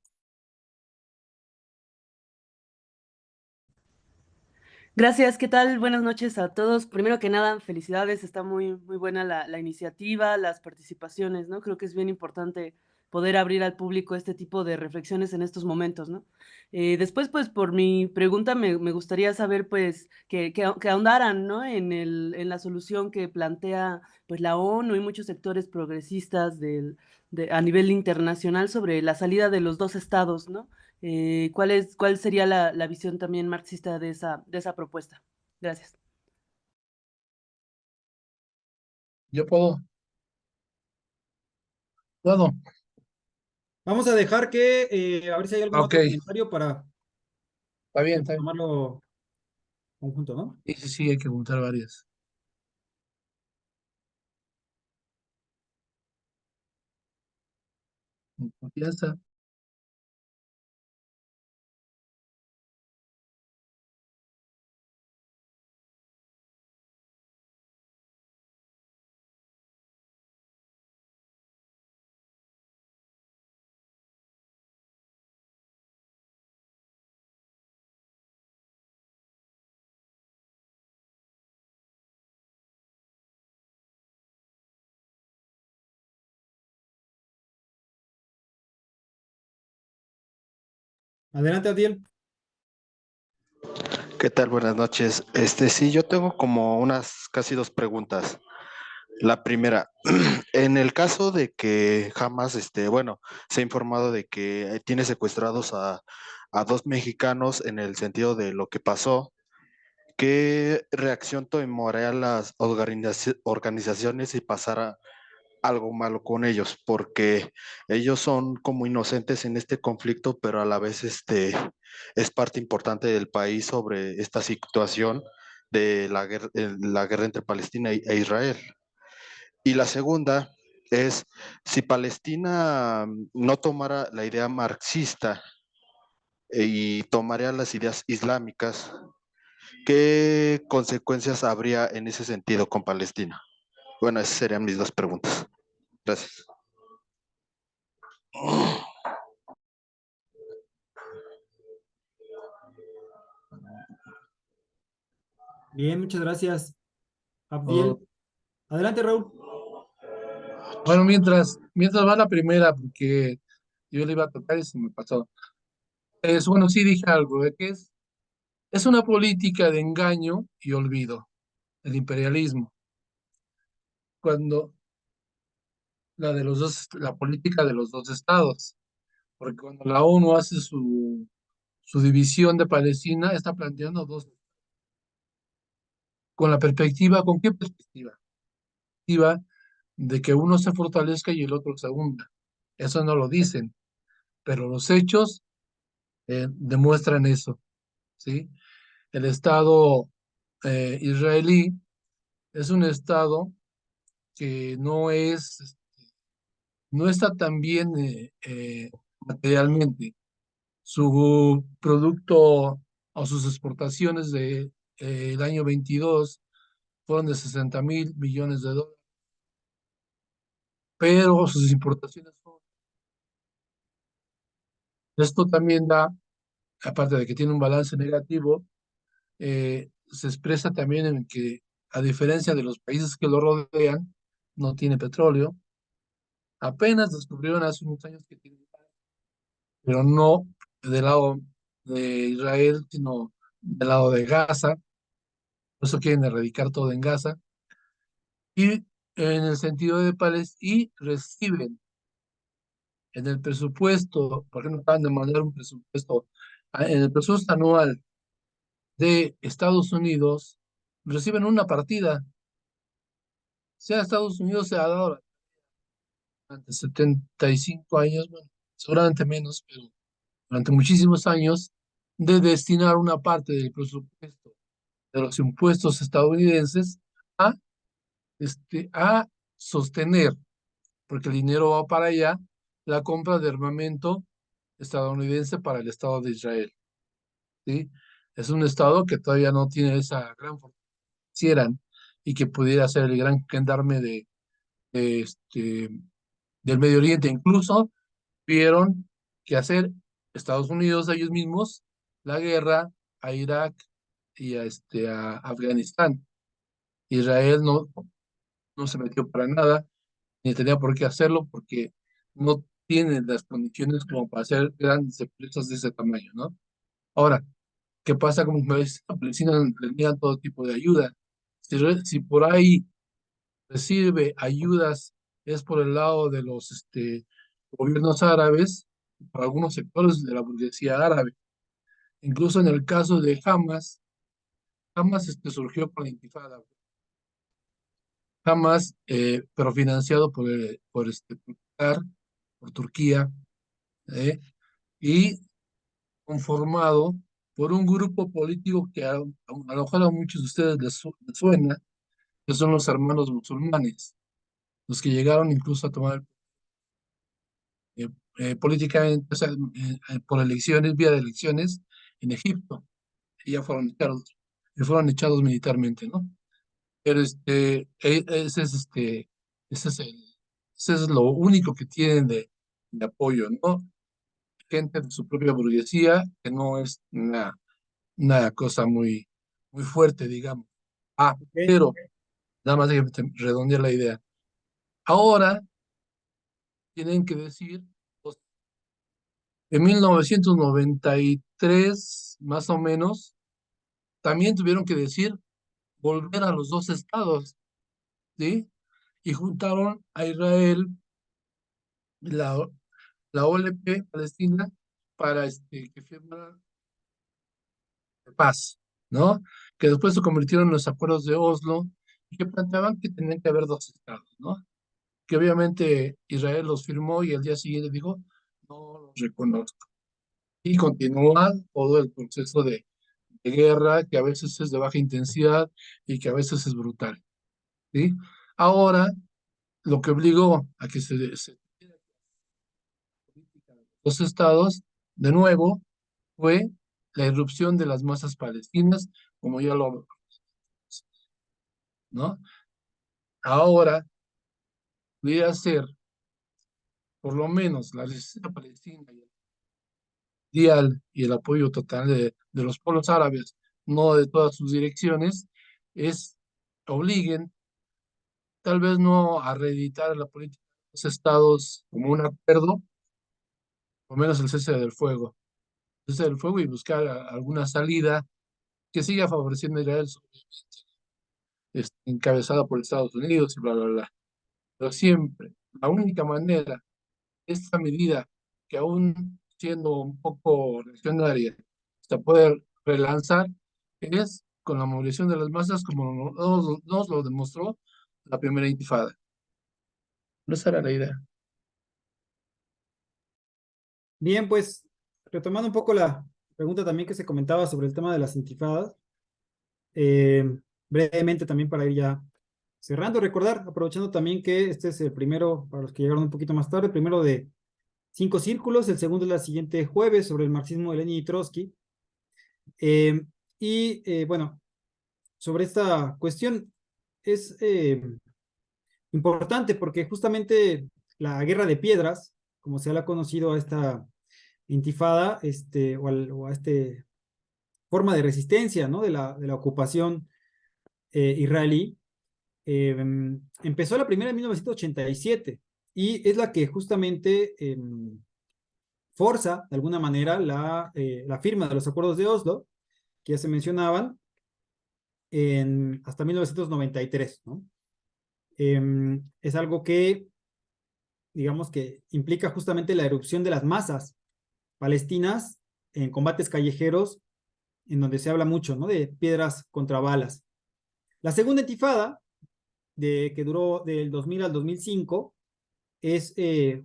Gracias, ¿qué tal? Buenas noches a todos. Primero que nada, felicidades, está muy buena la iniciativa, las participaciones, ¿no? Creo que es bien importante poder abrir al público este tipo de reflexiones en estos momentos, ¿no? Después, pues, por mi pregunta, me gustaría saber, pues, que ahondaran, ¿no? En la solución que plantea, pues, la ONU y muchos sectores progresistas a nivel internacional sobre la salida de los dos estados, ¿no? ¿Cuál sería la visión también marxista de esa propuesta? Gracias. Yo puedo. Vamos a dejar que, a ver si hay algún Ok, otro comentario para está bien, está bien. tomarlo conjunto, ¿no? Sí, sí, sí, hay que juntar varias. Con confianza. Adelante, Adiel. ¿Qué tal? Buenas noches. Sí, yo tengo como unas casi dos preguntas. La primera, en el caso de que Hamas, bueno, se ha informado de que tiene secuestrados a dos mexicanos en el sentido de lo que pasó, ¿qué reacción tomaría las organizaciones si pasara algo malo con ellos? Porque ellos son como inocentes en este conflicto, pero a la vez es parte importante del país sobre esta situación de la guerra entre Palestina e Israel. Y la segunda es, si Palestina no tomara la idea marxista y tomaría las ideas islámicas, ¿qué consecuencias habría en ese sentido con Palestina? Bueno, esas serían mis dos preguntas. Gracias. Bien, muchas gracias, Oh, Abdiel. Adelante, Raúl. bueno, mientras va la primera, porque yo le iba a tocar y se me pasó. Bueno, sí dije algo, de que es una política de engaño y olvido, el imperialismo. Cuando la política de los dos estados, porque cuando la ONU hace su división de Palestina, está planteando dos, con la perspectiva, ¿con qué perspectiva? Perspectiva de que uno se fortalezca y el otro se hunda. Eso no lo dicen, pero los hechos demuestran eso, ¿sí? El Estado israelí es un Estado que no está tan bien materialmente. Su producto o sus exportaciones el año 22 fueron de 60.000 millones de dólares. pero sus importaciones son. Esto también da, aparte de que tiene un balance negativo, se expresa también en que, a diferencia de los países que lo rodean, no tiene petróleo. Apenas descubrieron hace unos años que tiene, pero no del lado de Israel, sino del lado de Gaza. Por eso quieren erradicar todo en Gaza. Y en el sentido de Palestina, y reciben en el presupuesto, por ejemplo, acaban de mandar un presupuesto, en el presupuesto anual de Estados Unidos, reciben una partida. Sea Estados Unidos se ha dado durante 75 años, bueno, seguramente menos, pero durante muchísimos años, de destinar una parte del presupuesto de los impuestos estadounidenses a, a sostener, porque el dinero va para allá, la compra de armamento estadounidense para el Estado de Israel. ¿Sí? Es un Estado que todavía no tiene esa gran fuerza quisieran, y que pudiera ser el gran gendarme de del Medio Oriente. Incluso vieron que hacer Estados Unidos ellos mismos la guerra a Irak y a Afganistán. Israel no se metió para nada, ni tenía por qué hacerlo, porque no tiene las condiciones como para hacer grandes empresas de ese tamaño, ¿no? Ahora, ¿qué pasa con Palestina? Le niegan todo tipo de ayuda. Si por ahí recibe ayudas es por el lado de los gobiernos árabes, por algunos sectores de la burguesía árabe. Incluso en el caso de Hamas, Hamas surgió con la intifada. Hamas, pero financiado por Qatar, por Turquía, y conformado por un grupo político que a lo mejor a muchos de ustedes les suena, que son los hermanos musulmanes, los que llegaron incluso a tomar eh, políticamente, o sea, por elecciones, vía de elecciones en Egipto, y ya fueron echados militarmente, ¿no? Pero ese es ese es lo único que tienen de apoyo, ¿no? Gente de su propia burguesía, que no es una cosa muy fuerte, digamos. Ok. Pero, nada más de redondear la idea. Ahora tienen que decir, pues, en 1993, más o menos, también tuvieron que decir volver a los dos estados, ¿sí? Y juntaron a Israel, la, la OLP Palestina, para que firmara paz, ¿no? Que después se convirtieron en los acuerdos de Oslo, y que planteaban que tenían que haber dos estados, ¿no? Que obviamente Israel los firmó y al día siguiente dijo, no los reconozco. Y continúa todo el proceso de guerra, que a veces es de baja intensidad y que a veces es brutal, ¿sí? Ahora, lo que obligó a que se los estados, de nuevo, fue la irrupción de las masas palestinas, como ya lo, ¿no? Ahora, pudiera ser, por lo menos, la resistencia palestina y el apoyo total de los pueblos árabes, no de todas sus direcciones, obliguen, tal vez no a reeditar la política de los estados como un acuerdo, o menos el cese del fuego. Cese del fuego y buscar alguna salida que siga favoreciendo a Israel, encabezada por Estados Unidos y bla, bla, bla. Pero siempre, la única manera, esta medida, que aún siendo un poco reaccionaria, se puede relanzar, es con la movilización de las masas, como nos lo demostró la primera intifada. No esa era la idea. Bien, pues retomando un poco la pregunta también que se comentaba sobre el tema de las intifadas, eh, brevemente también para ir ya cerrando, recordar, aprovechando también que este es el primero, para los que llegaron un poquito más tarde, el primero de 5 círculos, el segundo es la siguiente jueves sobre el marxismo de Lenin y Trotsky. Eh, bueno, sobre esta cuestión es importante porque justamente la guerra de piedras, como se le ha conocido a esta intifada, o a este forma de resistencia, ¿no? De la ocupación israelí, empezó la primera en 1987 y es la que justamente forza de alguna manera la firma de los acuerdos de Oslo, que ya se mencionaban, hasta 1993, ¿no? Es algo que, digamos que implica justamente la erupción de las masas palestinas en combates callejeros, en donde se habla mucho, ¿no? De piedras contra balas. La segunda intifada, que duró del 2000 al 2005, es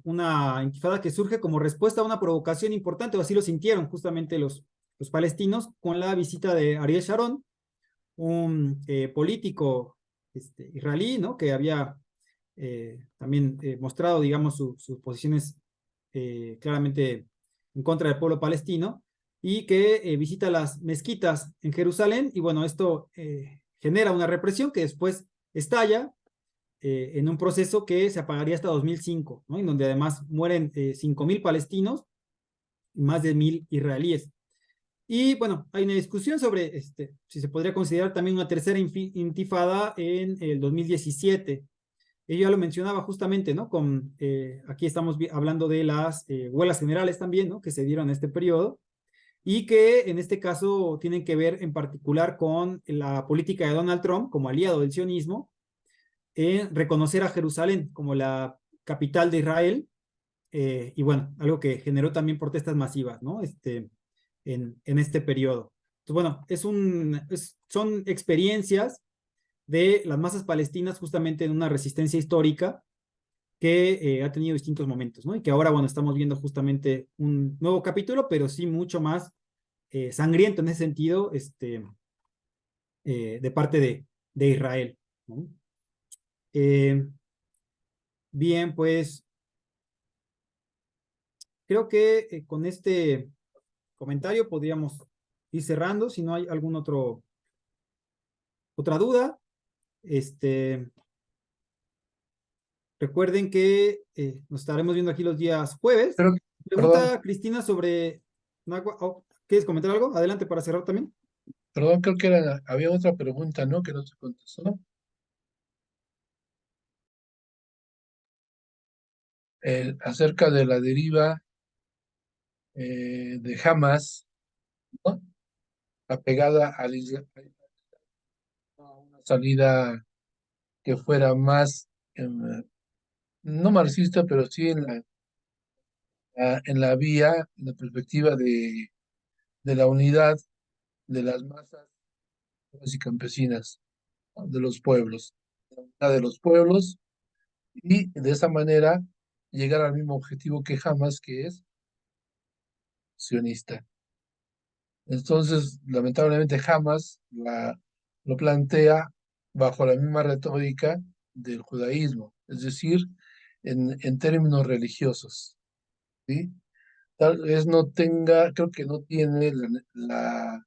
una intifada que surge como respuesta a una provocación importante, o así lo sintieron justamente los palestinos, con la visita de Ariel Sharon, un político israelí, ¿no? Que había también mostrado, digamos, sus posiciones claramente en contra del pueblo palestino, y que visita las mezquitas en Jerusalén, y bueno, esto genera una represión que después estalla en un proceso que se apagaría hasta 2005, ¿no? En donde además mueren 5.000 palestinos y más de 1.000 israelíes. Y bueno, hay una discusión sobre si se podría considerar también una tercera intifada en el 2017. Ella lo mencionaba justamente, ¿no? Aquí estamos hablando de las huelgas generales también, ¿no? Que se dieron en este periodo y que en este caso tienen que ver en particular con la política de Donald Trump como aliado del sionismo en reconocer a Jerusalén como la capital de Israel, y bueno, algo que generó también protestas masivas, ¿no? En este periodo. Entonces, bueno, son experiencias de las masas palestinas justamente en una resistencia histórica que ha tenido distintos momentos, ¿no? Y que ahora, bueno, estamos viendo justamente un nuevo capítulo, pero sí mucho más sangriento en ese sentido, de parte de Israel, ¿no? Eh, bien, pues creo que con este comentario podríamos ir cerrando, si no hay otra duda. Este, Recuerden que nos estaremos viendo aquí los días jueves. Pero, perdón, Pregunta Cristina sobre ¿quieres comentar algo? Adelante para cerrar también. perdón, creo que había otra pregunta, ¿no? Que no se contestó. Acerca de la deriva de Hamas, ¿no? Apegada al a una salida que fuera más, no marxista, pero sí en la vía, en la perspectiva de la unidad de las masas y campesinas, ¿no? De los pueblos, la unidad de los pueblos, y de esa manera llegar al mismo objetivo que Hamas, que es sionista. Entonces, lamentablemente, Hamas lo plantea bajo la misma retórica del judaísmo, es decir, en términos religiosos, ¿sí? Tal vez no tenga, creo que no tiene la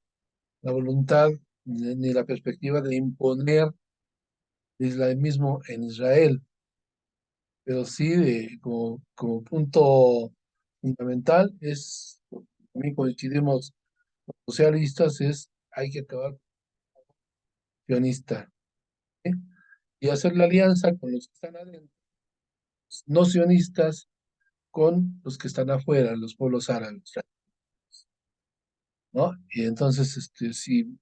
voluntad ni la perspectiva de imponer el islamismo en Israel, pero sí como punto fundamental también coincidimos socialistas, hay que acabar con el sionista, ¿sí? Y hacer la alianza con los que están adentro, no sionistas, con los que están afuera, los pueblos árabes, ¿no? Y entonces, si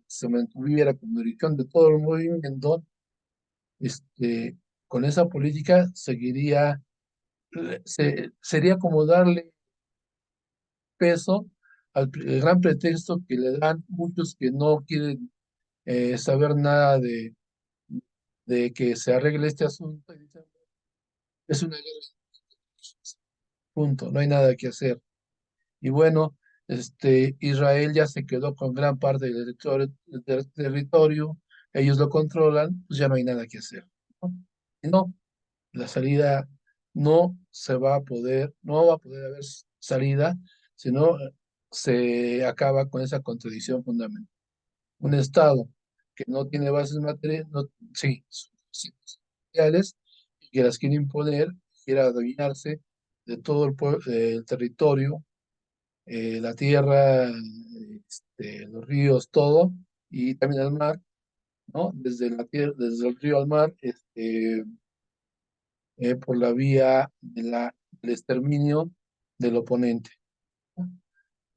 se mantuviera como dirección de todo el movimiento, este, con esa política sería como darle peso el gran pretexto que le dan muchos que no quieren saber nada de que se arregle este asunto. Y dicen, es una guerra, punto, no hay nada que hacer. Y bueno, Israel ya se quedó con gran parte del territorio, ellos lo controlan, pues ya no hay nada que hacer, ¿no? Y no, la salida no va a poder haber salida, sino se acaba con esa contradicción fundamental. Un Estado que no tiene bases materiales, no, sí, sí, mundiales y que las quiere imponer, quiere adueñarse de todo el territorio, la tierra, los ríos, todo, y también el mar, ¿no? Desde la tierra, desde el río al mar, por la vía del exterminio del oponente, ¿no?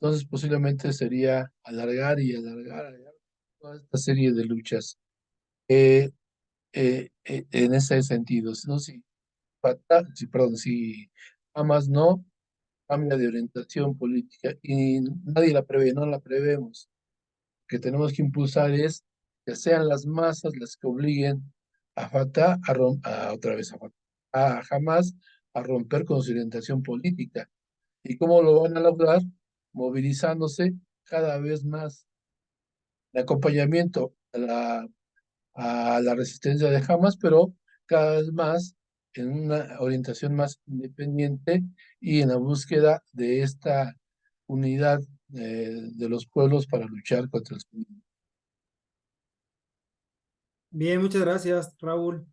Entonces, posiblemente sería alargar y alargar, alargar toda esta serie de luchas eh, en ese sentido. ¿No? Perdón, si Hamas no cambia de orientación política y nadie la prevé, no la prevemos. Lo que tenemos que impulsar es que sean las masas las que obliguen a Fatah otra vez a Hamas a romper con su orientación política. ¿Y cómo lo van a lograr? Movilizándose cada vez más de acompañamiento a la resistencia de Hamas, pero cada vez más en una orientación más independiente y en la búsqueda de esta unidad de los pueblos para luchar contra el comunismo. Bien, muchas gracias, Raúl.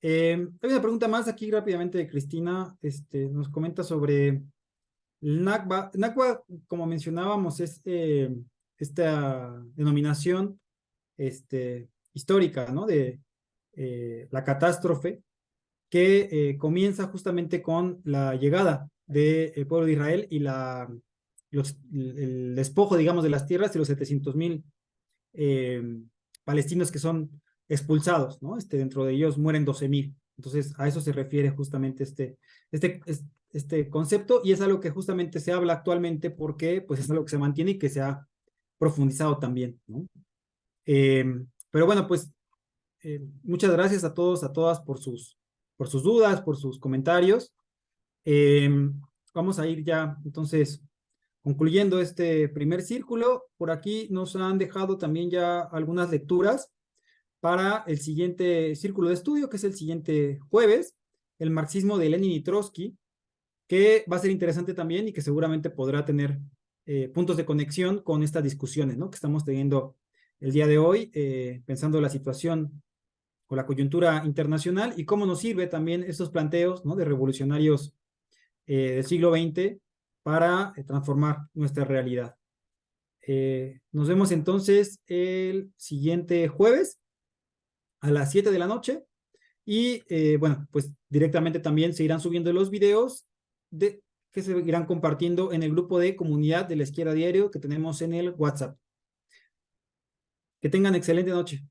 Hay una pregunta más aquí rápidamente de Cristina. Nos comenta sobre el Nakba. Nakba, como mencionábamos, es esta denominación histórica, ¿no? De la catástrofe que comienza justamente con la llegada del pueblo de Israel y el despojo, digamos, de las tierras y los 700,000 eh, palestinos que son expulsados, ¿no? Dentro de ellos mueren 12,000. Entonces, a eso se refiere justamente este concepto y es algo que justamente se habla actualmente porque pues es algo que se mantiene y que se ha profundizado también, ¿no? Eh, pero bueno, pues muchas gracias a todos, a todas por sus dudas, por sus comentarios. Eh, Vamos a ir ya entonces concluyendo este primer círculo. Por aquí nos han dejado también ya algunas lecturas para el siguiente círculo de estudio, que es el siguiente jueves, el marxismo de Lenin y Trotsky, que va a ser interesante también y que seguramente podrá tener puntos de conexión con estas discusiones, ¿no? Que estamos teniendo el día de hoy, pensando la situación con la coyuntura internacional y cómo nos sirve también estos planteos, ¿no? De revolucionarios del siglo XX para transformar nuestra realidad. Nos vemos entonces el siguiente jueves a las 7 de la noche y bueno, pues directamente también se irán subiendo los videos que se irán compartiendo en el grupo de comunidad de la Izquierda Diario que tenemos en el WhatsApp. Que tengan excelente noche.